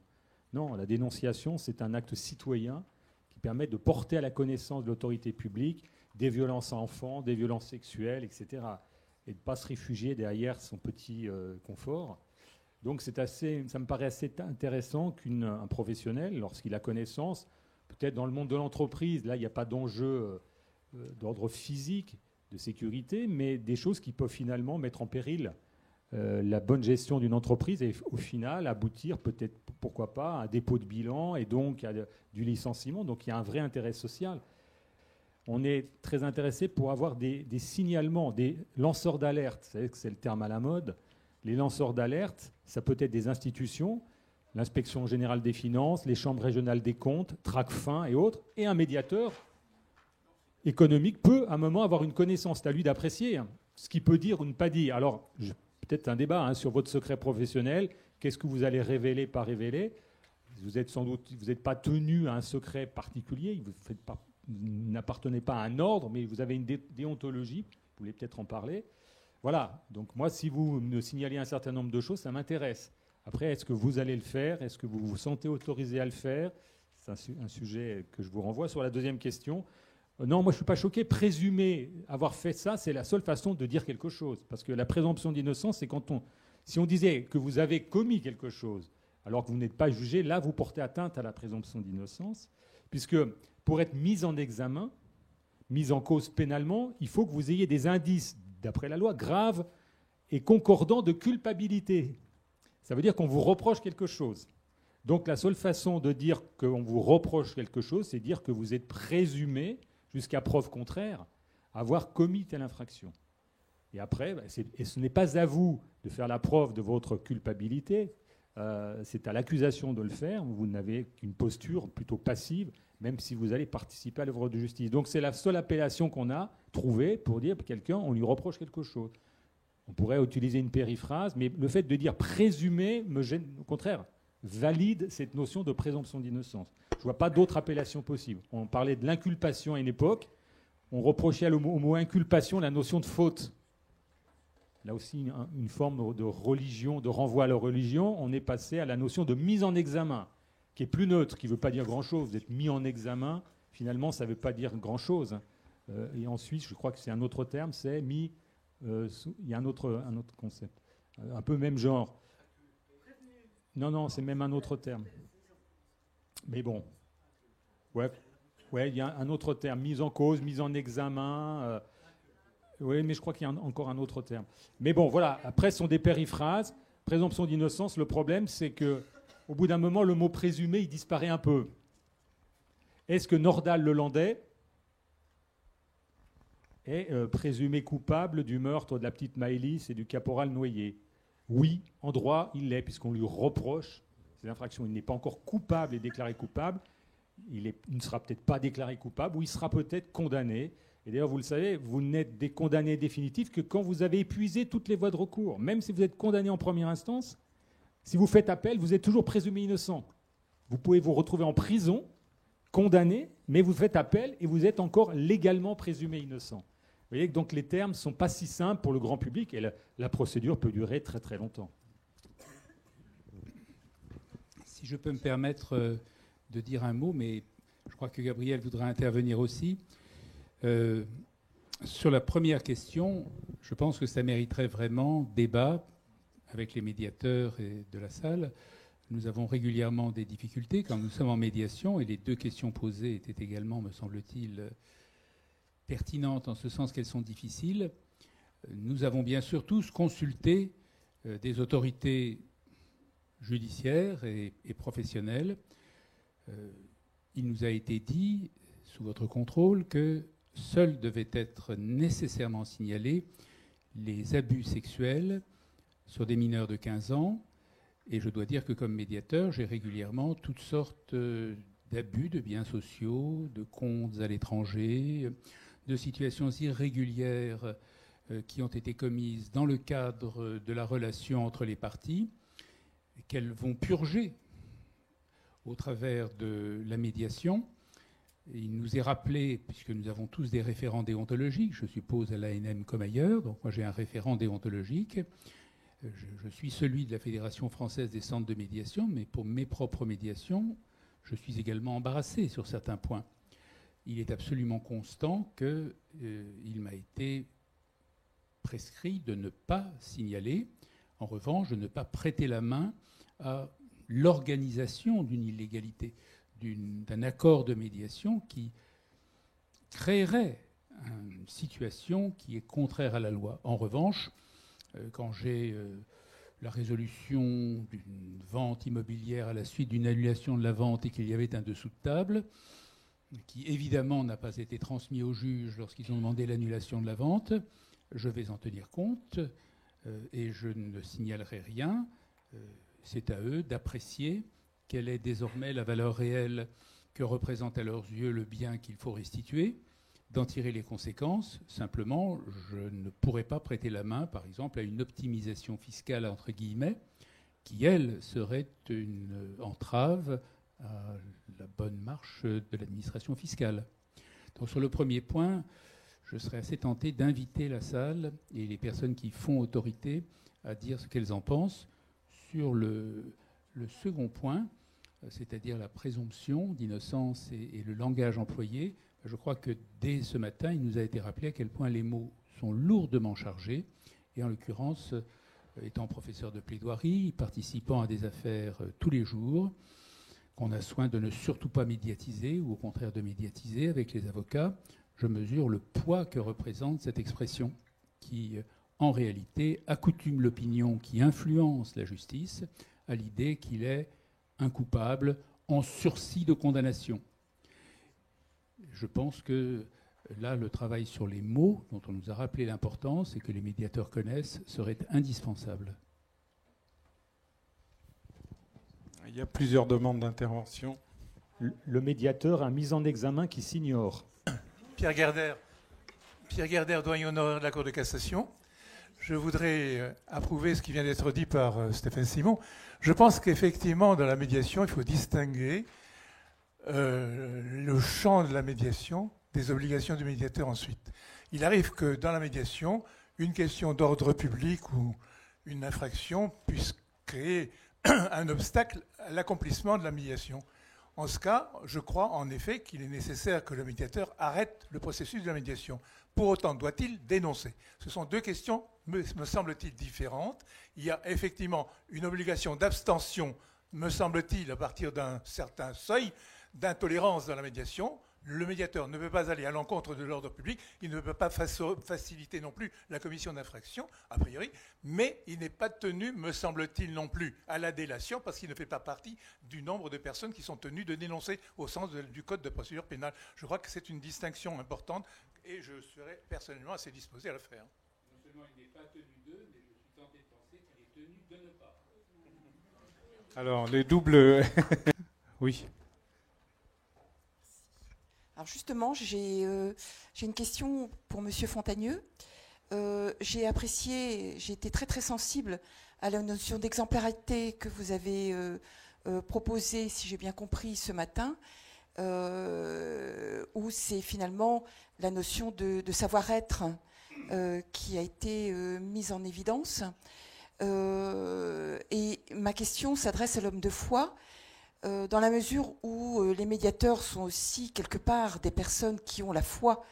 Non, la dénonciation, c'est un acte citoyen qui permet de porter à la connaissance de l'autorité publique des violences à enfants, des violences sexuelles, etc. Et de ne pas se réfugier derrière son petit confort. Donc ça me paraît assez intéressant qu'un professionnel, lorsqu'il a connaissance, peut-être dans le monde de l'entreprise, là il n'y a pas d'enjeu d'ordre physique, de sécurité, mais des choses qui peuvent finalement mettre en péril la bonne gestion d'une entreprise et au final aboutir peut-être, pourquoi pas, à un dépôt de bilan et donc à du licenciement. Donc il y a un vrai intérêt social. On est très intéressé pour avoir des signalements, des lanceurs d'alerte. Vous savez que c'est le terme à la mode. Les lanceurs d'alerte, ça peut être des institutions, l'inspection générale des finances, les chambres régionales des comptes, Tracfin et autres, et un médiateur économique peut à un moment avoir une connaissance. C'est à lui d'apprécier ce qu'il peut dire ou ne pas dire. Alors, peut-être un débat sur votre secret professionnel. Qu'est-ce que vous allez révéler, pas révéler? Vous êtes sans doute, vous n'êtes pas tenu à un secret particulier. Vous n'appartenez pas à un ordre, mais vous avez une déontologie. Vous voulez peut-être en parler. Voilà. Donc moi, si vous me signalez un certain nombre de choses, ça m'intéresse. Après, est-ce que vous allez le faire? Est-ce que vous vous sentez autorisé à le faire? C'est un sujet que je vous renvoie. Sur la deuxième question, non, moi je ne suis pas choqué. Présumer avoir fait ça, c'est la seule façon de dire quelque chose. Parce que la présomption d'innocence, c'est si on disait que vous avez commis quelque chose alors que vous n'êtes pas jugé, là vous portez atteinte à la présomption d'innocence. Puisque pour être mis en examen, mis en cause pénalement, il faut que vous ayez des indices, d'après la loi, graves et concordants de culpabilité. Ça veut dire qu'on vous reproche quelque chose. Donc la seule façon de dire qu'on vous reproche quelque chose, c'est dire que vous êtes présumé, jusqu'à preuve contraire, avoir commis telle infraction. Et après, et ce n'est pas à vous de faire la preuve de votre culpabilité, c'est à l'accusation de le faire. Vous n'avez qu'une posture plutôt passive, même si vous allez participer à l'œuvre de justice. Donc c'est la seule appellation qu'on a trouvée pour dire que quelqu'un, on lui reproche quelque chose. On pourrait utiliser une périphrase, mais le fait de dire présumer me gêne, au contraire, valide cette notion de présomption d'innocence. Je ne vois pas d'autre appellation possible. On parlait de l'inculpation à une époque, on reprochait au mot inculpation la notion de faute. Là aussi, une forme de religion, de renvoi à la religion, on est passé à la notion de mise en examen, qui est plus neutre, qui ne veut pas dire grand-chose. Vous êtes mis en examen, finalement, ça ne veut pas dire grand-chose. Et ensuite, je crois que c'est un autre terme, c'est mis... il y a un autre concept, un peu même genre. Non, c'est même un autre terme. Mais bon, ouais, il y a un autre terme, mise en cause, mise en examen. Oui, mais je crois qu'il y a encore un autre terme. Mais bon, voilà. Après, ce sont des périphrases. Présomption d'innocence. Le problème, c'est que, au bout d'un moment, le mot présumé, il disparaît un peu. Est-ce que Nordal Lelandais est présumé coupable du meurtre de la petite Maëlys et du caporal Noyer? Oui, en droit, il l'est, puisqu'on lui reproche ces infractions. Il n'est pas encore coupable et déclaré coupable. Il ne sera peut-être pas déclaré coupable, ou il sera peut-être condamné. Et d'ailleurs, vous le savez, vous n'êtes des condamnés définitifs que quand vous avez épuisé toutes les voies de recours. Même si vous êtes condamné en première instance, si vous faites appel, vous êtes toujours présumé innocent. Vous pouvez vous retrouver en prison, condamné, mais vous faites appel et vous êtes encore légalement présumé innocent. Vous voyez que donc les termes ne sont pas si simples pour le grand public et la procédure peut durer très très longtemps. Si je peux me permettre de dire un mot, mais je crois que Gabriel voudra intervenir aussi. Sur la première question, je pense que ça mériterait vraiment débat avec les médiateurs de la salle. Nous avons régulièrement des difficultés quand nous sommes en médiation, et les deux questions posées étaient également, me semble-t-il, pertinentes en ce sens qu'elles sont difficiles. Nous avons bien sûr tous consulté des autorités judiciaires et professionnelles. Il nous a été dit, sous votre contrôle, que seuls devaient être nécessairement signalés les abus sexuels sur des mineurs de 15 ans. Et je dois dire que comme médiateur, j'ai régulièrement toutes sortes d'abus de biens sociaux, de comptes à l'étranger, de situations irrégulières qui ont été commises dans le cadre de la relation entre les parties, qu'elles vont purger au travers de la médiation. Il nous est rappelé, puisque nous avons tous des référents déontologiques, je suppose à l'ANM comme ailleurs, donc moi j'ai un référent déontologique, je suis celui de la Fédération française des centres de médiation, mais pour mes propres médiations, je suis également embarrassé sur certains points. Il est absolument constant qu'il m'a été prescrit de ne pas signaler, en revanche, de ne pas prêter la main à l'organisation d'une illégalité, d'un accord de médiation qui créerait une situation qui est contraire à la loi. En revanche, quand j'ai la résolution d'une vente immobilière à la suite d'une annulation de la vente et qu'il y avait un dessous de table, qui évidemment n'a pas été transmis aux juges lorsqu'ils ont demandé l'annulation de la vente, je vais en tenir compte et je ne signalerai rien. C'est à eux d'apprécier quelle est désormais la valeur réelle que représente à leurs yeux le bien qu'il faut restituer, d'en tirer les conséquences. Simplement, je ne pourrais pas prêter la main, par exemple, à une optimisation fiscale, entre guillemets, qui, elle, serait une entrave à la bonne marche de l'administration fiscale. Donc, sur le premier point, je serais assez tenté d'inviter la salle et les personnes qui font autorité à dire ce qu'elles en pensent. Sur le second point, c'est-à-dire la présomption d'innocence et le langage employé, je crois que dès ce matin, il nous a été rappelé à quel point les mots sont lourdement chargés. Et en l'occurrence, étant professeur de plaidoirie, participant à des affaires tous les jours, qu'on a soin de ne surtout pas médiatiser, ou au contraire de médiatiser avec les avocats, je mesure le poids que représente cette expression qui, en réalité, accoutume l'opinion qui influence la justice à l'idée qu'il est un coupable en sursis de condamnation. Je pense que là, le travail sur les mots, dont on nous a rappelé l'importance et que les médiateurs connaissent, serait indispensable. Il y a plusieurs demandes d'intervention. Le médiateur a mis en examen qui s'ignore. Pierre Guerder, doyen honoraire de la Cour de cassation. Je voudrais approuver ce qui vient d'être dit par Stéphane Simon. Je pense qu'effectivement, dans la médiation, il faut distinguer le champ de la médiation des obligations du médiateur ensuite. Il arrive que dans la médiation, une question d'ordre public ou une infraction puisse créer un obstacle à l'accomplissement de la médiation. En ce cas, je crois en effet qu'il est nécessaire que le médiateur arrête le processus de la médiation. Pour autant, doit-il dénoncer? Ce sont deux questions, me semble-t-il, différentes. Il y a effectivement une obligation d'abstention, me semble-t-il, à partir d'un certain seuil d'intolérance dans la médiation. Le médiateur ne peut pas aller à l'encontre de l'ordre public, il ne peut pas faciliter non plus la commission d'infraction, a priori, mais il n'est pas tenu, me semble-t-il, non plus à la délation, parce qu'il ne fait pas partie du nombre de personnes qui sont tenues de dénoncer au sens du Code de procédure pénale. Je crois que c'est une distinction importante et je serais personnellement assez disposé à la faire. Non seulement il n'est pas tenu d'eux, mais je suis tenté de penser qu'il est tenu de ne pas. Alors, les doubles... Oui. Alors justement, j'ai une question pour Monsieur Fontagneux. J'ai apprécié, j'ai été très très sensible à la notion d'exemplarité que vous avez proposée, si j'ai bien compris, ce matin, où c'est finalement la notion de savoir-être qui a été mise en évidence. Et ma question s'adresse à l'homme de foi, dans la mesure où les médiateurs sont aussi quelque part des personnes qui ont la foi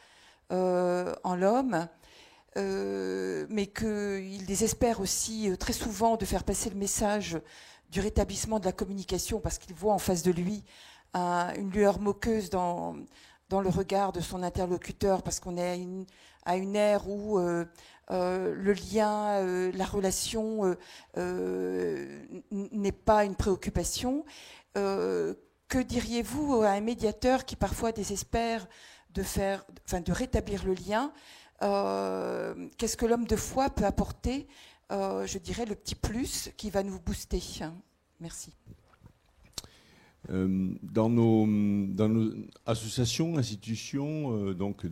en l'homme, mais qu'ils désespèrent aussi très souvent de faire passer le message du rétablissement de la communication parce qu'ils voient en face de lui une lueur moqueuse dans le regard de son interlocuteur, parce qu'on est à une ère où le lien, la relation n'est pas une préoccupation. Que diriez-vous à un médiateur qui parfois désespère de rétablir le lien? Qu'est-ce que l'homme de foi peut apporter, je dirais, le petit plus qui va nous booster? Merci. Dans nos associations, institutions, donc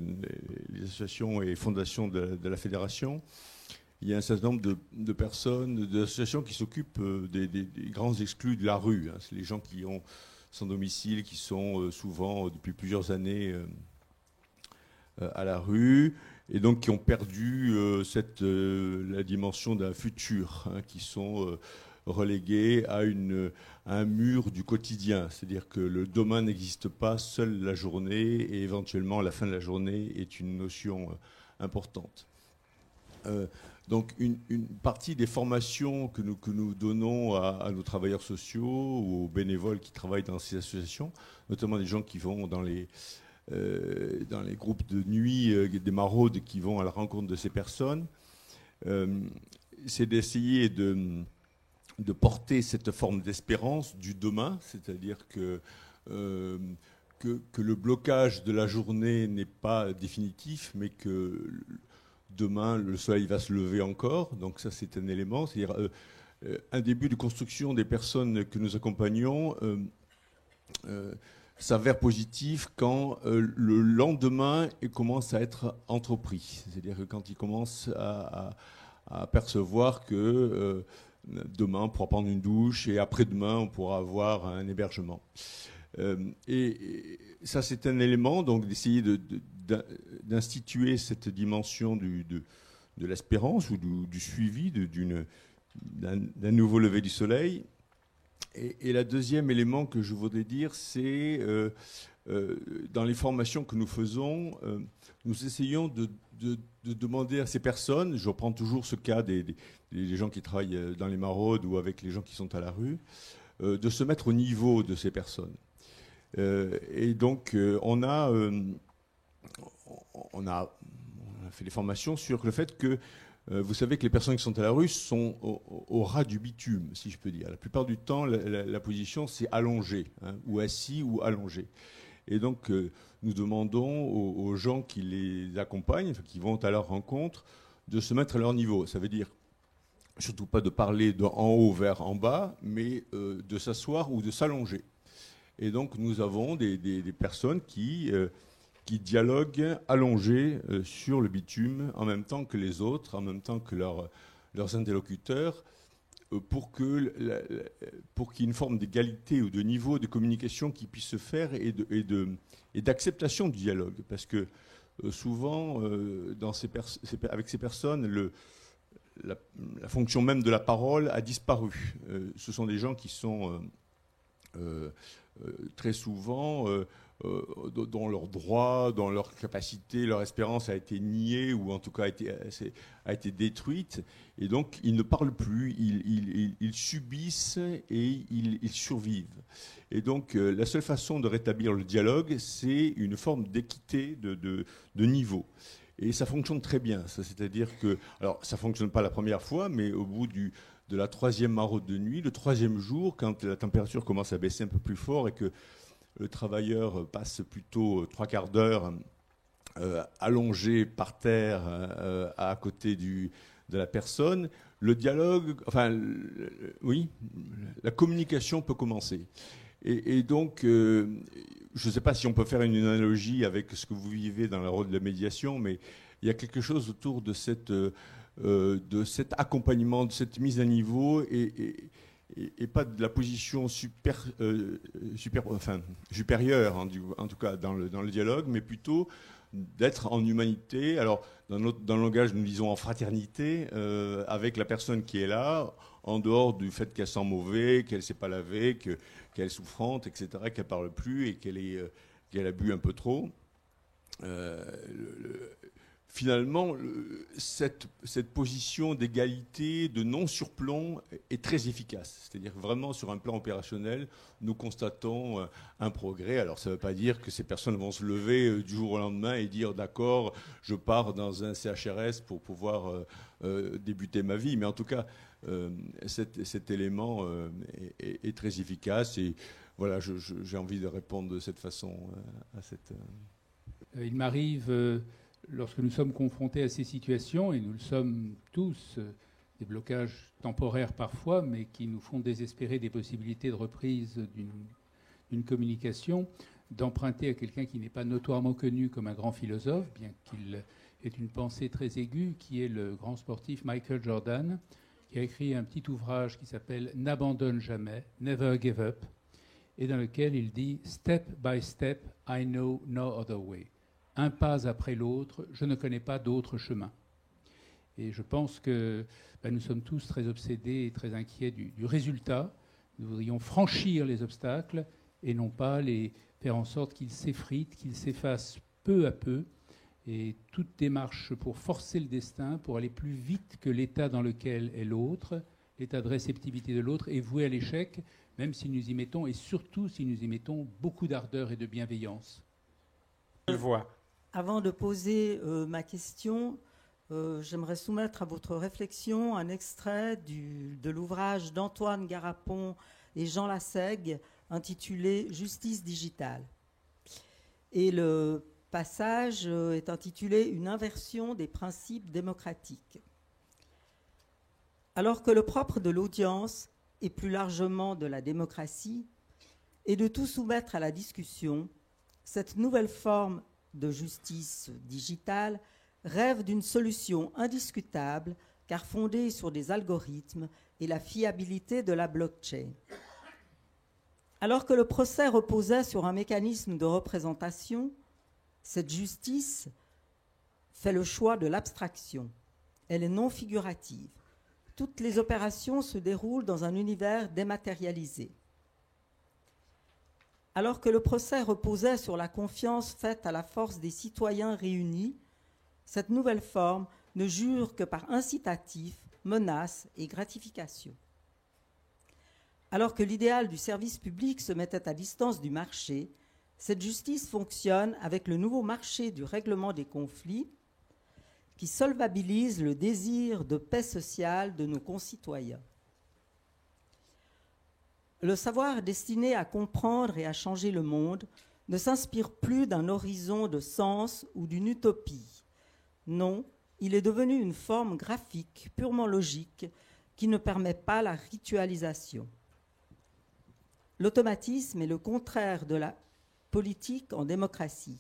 les associations et fondations de la fédération, il y a un certain nombre de personnes, d'associations qui s'occupent des grands exclus de la rue. Hein. C'est les gens qui ont sans domicile, qui sont souvent depuis plusieurs années à la rue, et donc qui ont perdu la dimension d'un futur, hein, qui sont relégués à un mur du quotidien. C'est-à-dire que le demain n'existe pas, seule la journée, et éventuellement la fin de la journée est une notion importante. Donc une partie des formations que nous donnons à nos travailleurs sociaux ou aux bénévoles qui travaillent dans ces associations, notamment des gens qui vont dans les dans les groupes de nuit, des maraudes qui vont à la rencontre de ces personnes, c'est d'essayer de porter cette forme d'espérance du demain, c'est-à-dire que le blocage de la journée n'est pas définitif, mais que demain, le soleil va se lever encore. Donc ça, c'est un élément. C'est-à-dire un début de construction des personnes que nous accompagnons s'avère positif quand le lendemain commence à être entrepris. C'est-à-dire que quand il commence à percevoir que demain, on pourra prendre une douche et après-demain, on pourra avoir un hébergement. Et ça, c'est un élément, donc d'essayer d'instituer cette dimension de l'espérance ou du suivi d'un nouveau lever du soleil. Et le deuxième élément que je voudrais dire, c'est dans les formations que nous faisons, nous essayons de demander à ces personnes, je reprends toujours ce cas des gens qui travaillent dans les maraudes ou avec les gens qui sont à la rue, de se mettre au niveau de ces personnes. Et donc, on a fait des formations sur le fait que, vous savez que les personnes qui sont à la rue sont au ras du bitume, si je peux dire. La plupart du temps, la position, c'est allongé, hein, ou assis ou allongé. Et donc, nous demandons aux gens qui les accompagnent, enfin, qui vont à leur rencontre, de se mettre à leur niveau. Ça veut dire surtout pas de parler d'en haut vers en bas, mais de s'asseoir ou de s'allonger. Et donc, nous avons des personnes qui dialoguent allongées sur le bitume en même temps que les autres, en même temps que leurs interlocuteurs, pour qu'il y ait une forme d'égalité ou de niveau de communication qui puisse se faire et d'acceptation du dialogue. Parce que souvent, avec ces personnes, la fonction même de la parole a disparu. Ce sont des gens qui sont très souvent dans leurs droits, dans leur capacité, leur espérance a été niée ou en tout cas a été détruite. Et donc, ils ne parlent plus, ils subissent et ils survivent. Et donc, la seule façon de rétablir le dialogue, c'est une forme d'équité de niveau. Et ça fonctionne très bien. C'est-à-dire que, alors, ça ne fonctionne pas la première fois, mais au bout de la troisième maraude de nuit, le troisième jour, quand la température commence à baisser un peu plus fort et que le travailleur passe plutôt 3/4 d'heure allongé par terre à côté de la personne, le dialogue, oui, la communication peut commencer. Et donc, je ne sais pas si on peut faire une analogie avec ce que vous vivez dans le rôle de la médiation, mais il y a quelque chose autour de cet accompagnement, de cette mise à niveau et pas de la position supérieure, en tout cas dans le dialogue, mais plutôt d'être en humanité. Alors, dans le langage, nous disons en fraternité, avec la personne qui est là, en dehors du fait qu'elle sent mauvais, qu'elle ne s'est pas lavée, qu'elle est souffrante, etc., qu'elle ne parle plus et qu'elle a bu un peu trop. Finalement, cette position d'égalité, de non-surplomb est très efficace. C'est-à-dire vraiment sur un plan opérationnel, nous constatons un progrès. Alors ça ne veut pas dire que ces personnes vont se lever du jour au lendemain et dire d'accord, je pars dans un CHRS pour pouvoir débuter ma vie. Mais en tout cas, cet élément est très efficace. Et voilà, j'ai envie de répondre de cette façon à cette... Il m'arrive... Lorsque nous sommes confrontés à ces situations, et nous le sommes tous, des blocages temporaires parfois, mais qui nous font désespérer des possibilités de reprise d'une communication, d'emprunter à quelqu'un qui n'est pas notoirement connu comme un grand philosophe, bien qu'il ait une pensée très aiguë, qui est le grand sportif Michael Jordan, qui a écrit un petit ouvrage qui s'appelle « N'abandonne jamais, Never Give Up », et dans lequel il dit « Step by step, I know no other way ». Un pas après l'autre, je ne connais pas d'autre chemin. Et je pense que nous sommes tous très obsédés et très inquiets du résultat. Nous voudrions franchir les obstacles et non pas les faire en sorte qu'ils s'effritent, qu'ils s'effacent peu à peu. Et toute démarche pour forcer le destin, pour aller plus vite que l'état dans lequel est l'autre, l'état de réceptivité de l'autre, est vouée à l'échec, même si nous y mettons, et surtout si nous y mettons beaucoup d'ardeur et de bienveillance. Avant de poser ma question, j'aimerais soumettre à votre réflexion un extrait de l'ouvrage d'Antoine Garapon et Jean Lassègue intitulé « Justice digitale ». Et le passage est intitulé « Une inversion des principes démocratiques ». Alors que le propre de l'audience, et plus largement de la démocratie, est de tout soumettre à la discussion, cette nouvelle forme de justice digitale rêve d'une solution indiscutable car fondée sur des algorithmes et la fiabilité de la blockchain. Alors que le procès reposait sur un mécanisme de représentation, cette justice fait le choix de l'abstraction. Elle est non figurative. Toutes les opérations se déroulent dans un univers dématérialisé. Alors que le procès reposait sur la confiance faite à la force des citoyens réunis, cette nouvelle forme ne jure que par incitatif, menace et gratification. Alors que l'idéal du service public se mettait à distance du marché, cette justice fonctionne avec le nouveau marché du règlement des conflits qui solvabilise le désir de paix sociale de nos concitoyens. Le savoir destiné à comprendre et à changer le monde ne s'inspire plus d'un horizon de sens ou d'une utopie. Non, il est devenu une forme graphique, purement logique, qui ne permet pas la ritualisation. L'automatisme est le contraire de la politique en démocratie,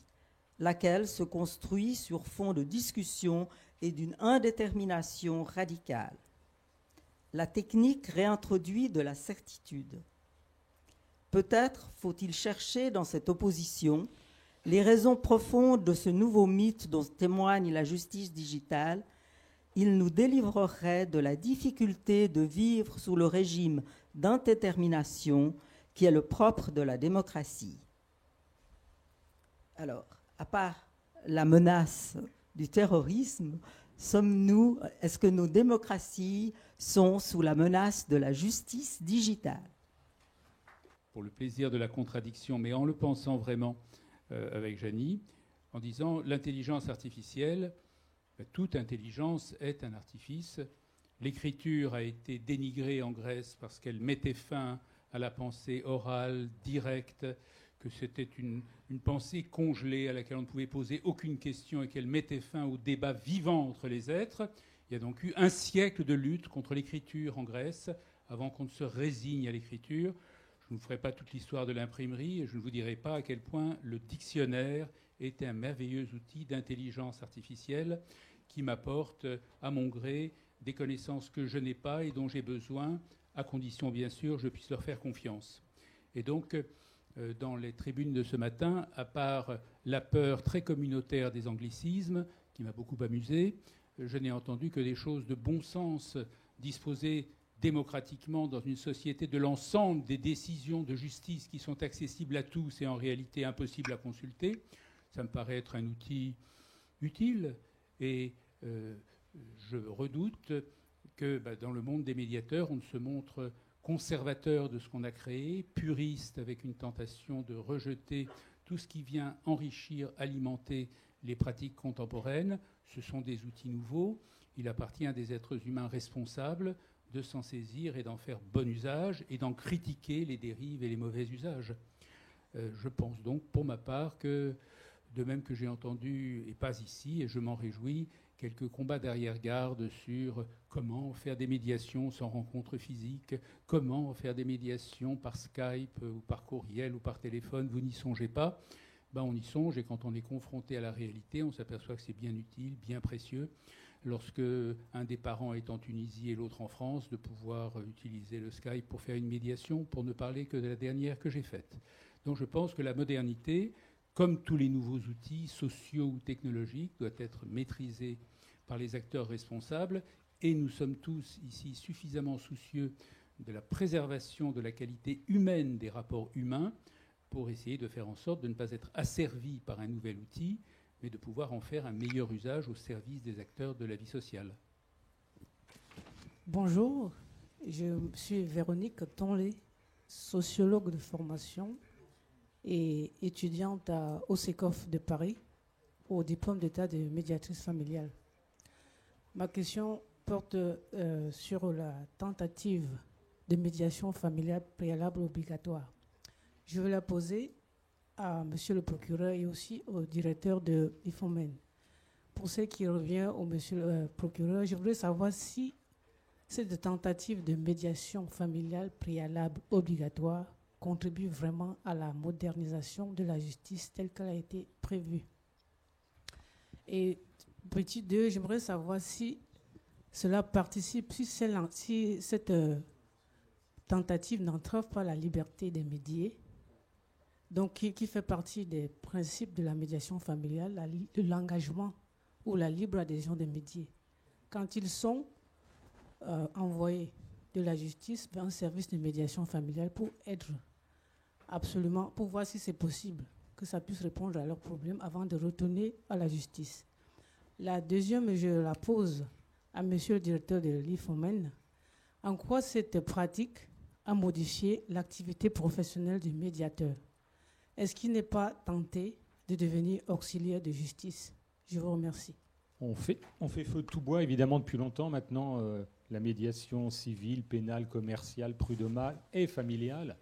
laquelle se construit sur fond de discussion et d'une indétermination radicale. La technique réintroduit de la certitude. Peut-être faut-il chercher dans cette opposition les raisons profondes de ce nouveau mythe dont témoigne la justice digitale. Il nous délivrerait de la difficulté de vivre sous le régime d'indétermination qui est le propre de la démocratie. Alors, à part la menace du terrorisme, est-ce que nos démocraties sont sous la menace de la justice digitale ? Pour le plaisir de la contradiction, mais en le pensant vraiment avec Janie, en disant l'intelligence artificielle, toute intelligence est un artifice. L'écriture a été dénigrée en Grèce parce qu'elle mettait fin à la pensée orale, directe, que c'était une pensée congelée à laquelle on ne pouvait poser aucune question et qu'elle mettait fin au débat vivant entre les êtres. Il y a donc eu un siècle de lutte contre l'écriture en Grèce avant qu'on ne se résigne à l'écriture. Je ne vous ferai pas toute l'histoire de l'imprimerie et je ne vous dirai pas à quel point le dictionnaire était un merveilleux outil d'intelligence artificielle qui m'apporte à mon gré des connaissances que je n'ai pas et dont j'ai besoin, à condition bien sûr je puisse leur faire confiance. Et donc, dans les tribunes de ce matin, à part la peur très communautaire des anglicismes, qui m'a beaucoup amusé, je n'ai entendu que des choses de bon sens disposées démocratiquement dans une société de l'ensemble des décisions de justice qui sont accessibles à tous et en réalité impossibles à consulter. Ça me paraît être un outil utile et je redoute que dans le monde des médiateurs, on se montre conservateur de ce qu'on a créé, puriste avec une tentation de rejeter tout ce qui vient enrichir, alimenter les pratiques contemporaines. Ce sont des outils nouveaux. Il appartient à des êtres humains responsables de s'en saisir et d'en faire bon usage et d'en critiquer les dérives et les mauvais usages. Je pense donc, pour ma part, que de même que j'ai entendu, et pas ici, et je m'en réjouis, quelques combats d'arrière-garde sur comment faire des médiations sans rencontre physique, comment faire des médiations par Skype ou par courriel ou par téléphone, vous n'y songez pas. On y songe et quand on est confronté à la réalité, on s'aperçoit que c'est bien utile, bien précieux, lorsque un des parents est en Tunisie et l'autre en France, de pouvoir utiliser le Skype pour faire une médiation, pour ne parler que de la dernière que j'ai faite. Donc je pense que la modernité, comme tous les nouveaux outils sociaux ou technologiques, doit être maîtrisée par les acteurs responsables. Et nous sommes tous ici suffisamment soucieux de la préservation de la qualité humaine des rapports humains pour essayer de faire en sorte de ne pas être asservis par un nouvel outil, mais de pouvoir en faire un meilleur usage au service des acteurs de la vie sociale. Bonjour, je suis Véronique Tonlé, sociologue de formation. et étudiante au CECOF de Paris, au diplôme d'état de médiatrice familiale. Ma question porte sur la tentative de médiation familiale préalable obligatoire. Je vais la poser à monsieur le procureur et aussi au directeur de l'IFOMEN. Pour ce qui revient au monsieur le procureur, je voudrais savoir si cette tentative de médiation familiale préalable obligatoire contribue vraiment à la modernisation de la justice telle qu'elle a été prévue. Et petit 2, j'aimerais savoir si cela participe, si cette tentative n'entrave pas la liberté des médiés, donc qui fait partie des principes de la médiation familiale, de l'engagement ou la libre adhésion des médiés. Quand ils sont envoyés de la justice vers un service de médiation familiale pour être absolument, pour voir si c'est possible que ça puisse répondre à leurs problèmes avant de retourner à la justice. La deuxième, je la pose à monsieur le directeur de l'IFOMEN. En quoi cette pratique a modifié l'activité professionnelle du médiateur? Est-ce qu'il n'est pas tenté de devenir auxiliaire de justice? Je vous remercie. On fait feu de tout bois, évidemment, depuis longtemps maintenant. La médiation civile, pénale, commerciale, prud'homale et familiale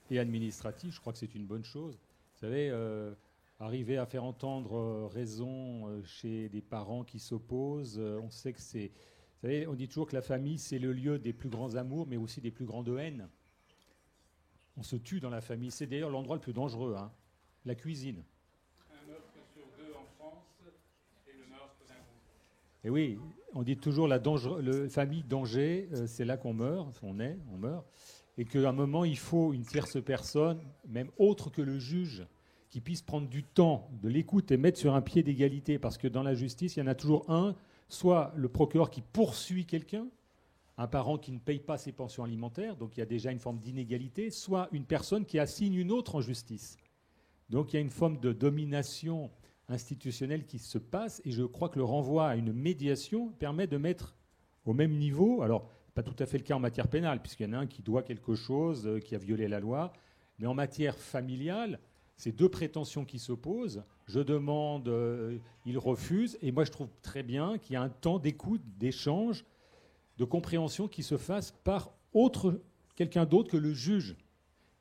et administrative, je crois que c'est une bonne chose. Vous savez, arriver à faire entendre raison chez des parents qui s'opposent, on sait que c'est... Vous savez, on dit toujours que la famille, c'est le lieu des plus grands amours, mais aussi des plus grandes haines. On se tue dans la famille. C'est d'ailleurs l'endroit le plus dangereux, hein, la cuisine. Un meurtre sur 2 en France et le meurtre d'un couple. Et oui, on dit toujours la famille danger, c'est là qu'on meurt, on meurt, et qu'à un moment, il faut une tierce personne, même autre que le juge, qui puisse prendre du temps, de l'écoute et mettre sur un pied d'égalité. Parce que dans la justice, il y en a toujours un, soit le procureur qui poursuit quelqu'un, un parent qui ne paye pas ses pensions alimentaires, donc il y a déjà une forme d'inégalité, soit une personne qui assigne une autre en justice. Donc il y a une forme de domination institutionnelle qui se passe, et je crois que le renvoi à une médiation permet de mettre au même niveau, alors pas tout à fait le cas en matière pénale, puisqu'il y en a un qui doit quelque chose, qui a violé la loi, mais en matière familiale, c'est 2 prétentions qui s'opposent. Je demande, il refuse, et moi je trouve très bien qu'il y a un temps d'écoute, d'échange, de compréhension qui se fasse par quelqu'un d'autre que le juge.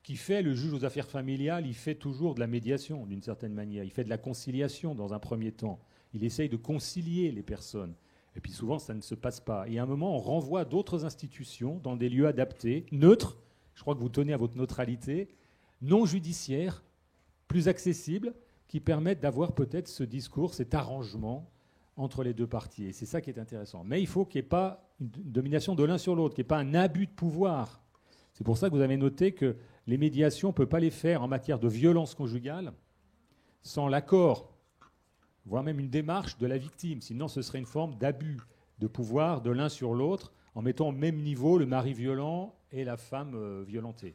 Le juge aux affaires familiales, il fait toujours de la médiation, d'une certaine manière. Il fait de la conciliation dans un premier temps. Il essaye de concilier les personnes. Et puis souvent, ça ne se passe pas. Et à un moment, on renvoie à d'autres institutions dans des lieux adaptés, neutres. Je crois que vous tenez à votre neutralité, non judiciaires, plus accessibles, qui permettent d'avoir peut-être ce discours, cet arrangement entre les 2 parties. Et c'est ça qui est intéressant. Mais il faut qu'il n'y ait pas une domination de l'un sur l'autre, qu'il n'y ait pas un abus de pouvoir. C'est pour ça que vous avez noté que les médiations, on ne peut pas les faire en matière de violence conjugale sans l'accord, voire même une démarche de la victime. Sinon, ce serait une forme d'abus de pouvoir de l'un sur l'autre, en mettant au même niveau le mari violent et la femme violentée.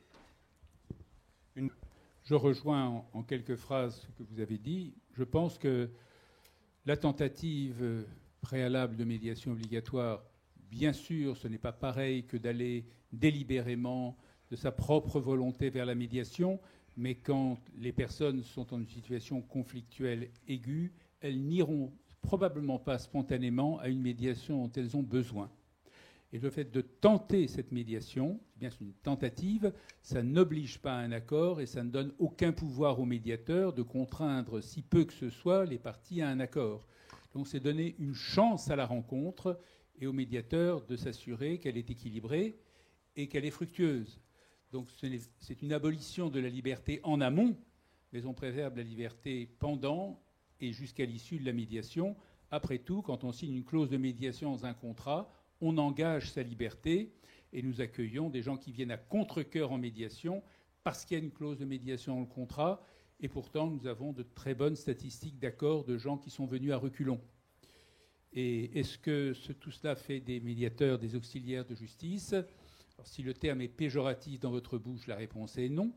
Je rejoins en quelques phrases ce que vous avez dit. Je pense que la tentative préalable de médiation obligatoire, bien sûr, ce n'est pas pareil que d'aller délibérément de sa propre volonté vers la médiation, mais quand les personnes sont en une situation conflictuelle aiguë, elles n'iront probablement pas spontanément à une médiation dont elles ont besoin. Et le fait de tenter cette médiation, eh bien c'est une tentative, ça n'oblige pas à un accord et ça ne donne aucun pouvoir au médiateur de contraindre si peu que ce soit les parties à un accord. Donc c'est donner une chance à la rencontre et au médiateur de s'assurer qu'elle est équilibrée et qu'elle est fructueuse. Donc c'est une abolition de la liberté en amont, mais on préserve la liberté pendant et jusqu'à l'issue de la médiation. Après tout, quand on signe une clause de médiation dans un contrat, on engage sa liberté et nous accueillons des gens qui viennent à contre-cœur en médiation parce qu'il y a une clause de médiation dans le contrat, et pourtant nous avons de très bonnes statistiques d'accord de gens qui sont venus à reculons. Et est-ce que tout cela fait des médiateurs, des auxiliaires de justice? Alors, si le terme est péjoratif dans votre bouche, la réponse est non.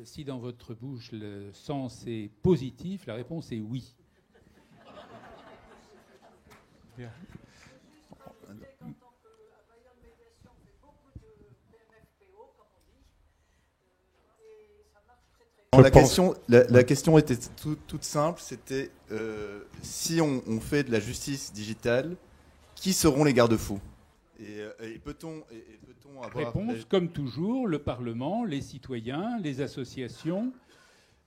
Si dans votre bouche le sens est positif, la réponse est oui. Bien. la question était toute simple, c'était si on fait de la justice digitale, qui seront les garde-fous et peut-on avoir... Réponse, comme toujours, le Parlement, les citoyens, les associations,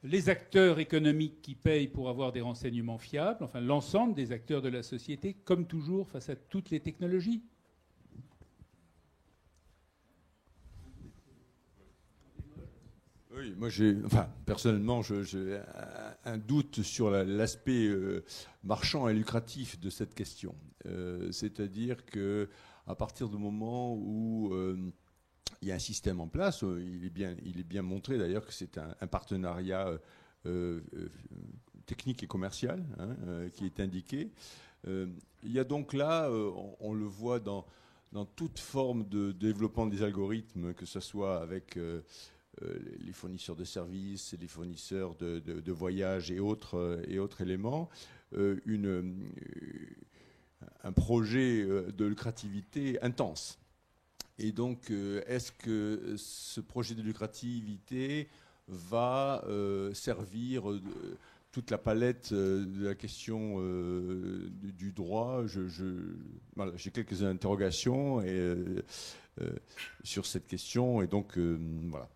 les acteurs économiques qui payent pour avoir des renseignements fiables, enfin l'ensemble des acteurs de la société, comme toujours, face à toutes les technologies. Oui, moi personnellement, j'ai un doute sur l'aspect marchand et lucratif de cette question. C'est-à-dire que à partir du moment où il y a un système en place, il est bien montré d'ailleurs que c'est un partenariat technique et commercial qui est indiqué. Il y a donc là, on le voit dans toute forme de développement des algorithmes, que ce soit avec les fournisseurs de services, les fournisseurs de voyages et autres éléments, un projet de lucrativité intense. Et donc, est-ce que ce projet de lucrativité va servir toute la palette de la question du droit? Voilà, j'ai quelques interrogations sur cette question, et donc voilà.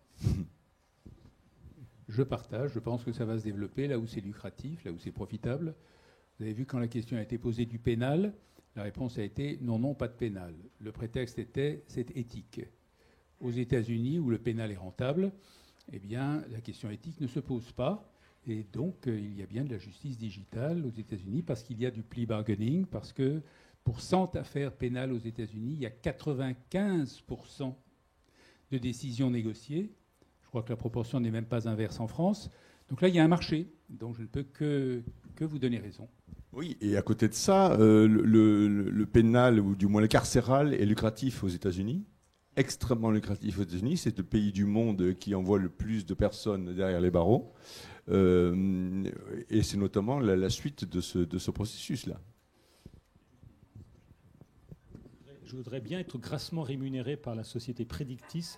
Je partage, je pense que ça va se développer là où c'est lucratif, là où c'est profitable. Vous avez vu, quand la question a été posée du pénal, la réponse a été non, pas de pénal. Le prétexte était c'est éthique. Aux États-Unis, où le pénal est rentable, eh bien, la question éthique ne se pose pas. Et donc, il y a bien de la justice digitale aux États-Unis parce qu'il y a du plea bargaining, parce que pour 100 affaires pénales aux États-Unis, il y a 95% de décisions négociées. Je crois que la proportion n'est même pas inverse en France. Donc là, il y a un marché. Donc je ne peux que vous donner raison. Oui, et à côté de ça, le pénal, ou du moins le carcéral, est lucratif aux États-Unis, extrêmement lucratif aux États-Unis. C'est le pays du monde qui envoie le plus de personnes derrière les barreaux. Et c'est notamment la suite de ce processus-là. Je voudrais bien être grassement rémunéré par la société Predictis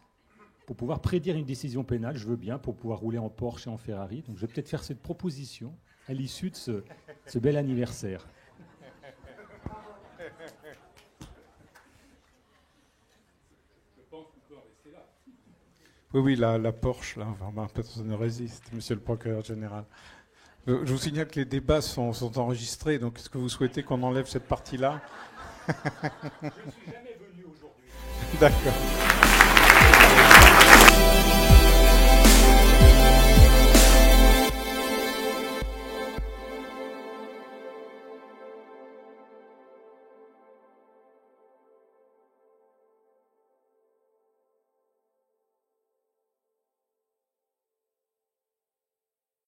pour pouvoir prédire une décision pénale. Je veux bien, pour pouvoir rouler en Porsche et en Ferrari. Donc je vais peut-être faire cette proposition à l'issue de ce bel anniversaire. Oui, la Porsche, là, vraiment, personne ne résiste, monsieur le procureur général. Je vous signale que les débats sont enregistrés, donc est-ce que vous souhaitez qu'on enlève cette partie-là? Je ne suis jamais venu aujourd'hui. D'accord.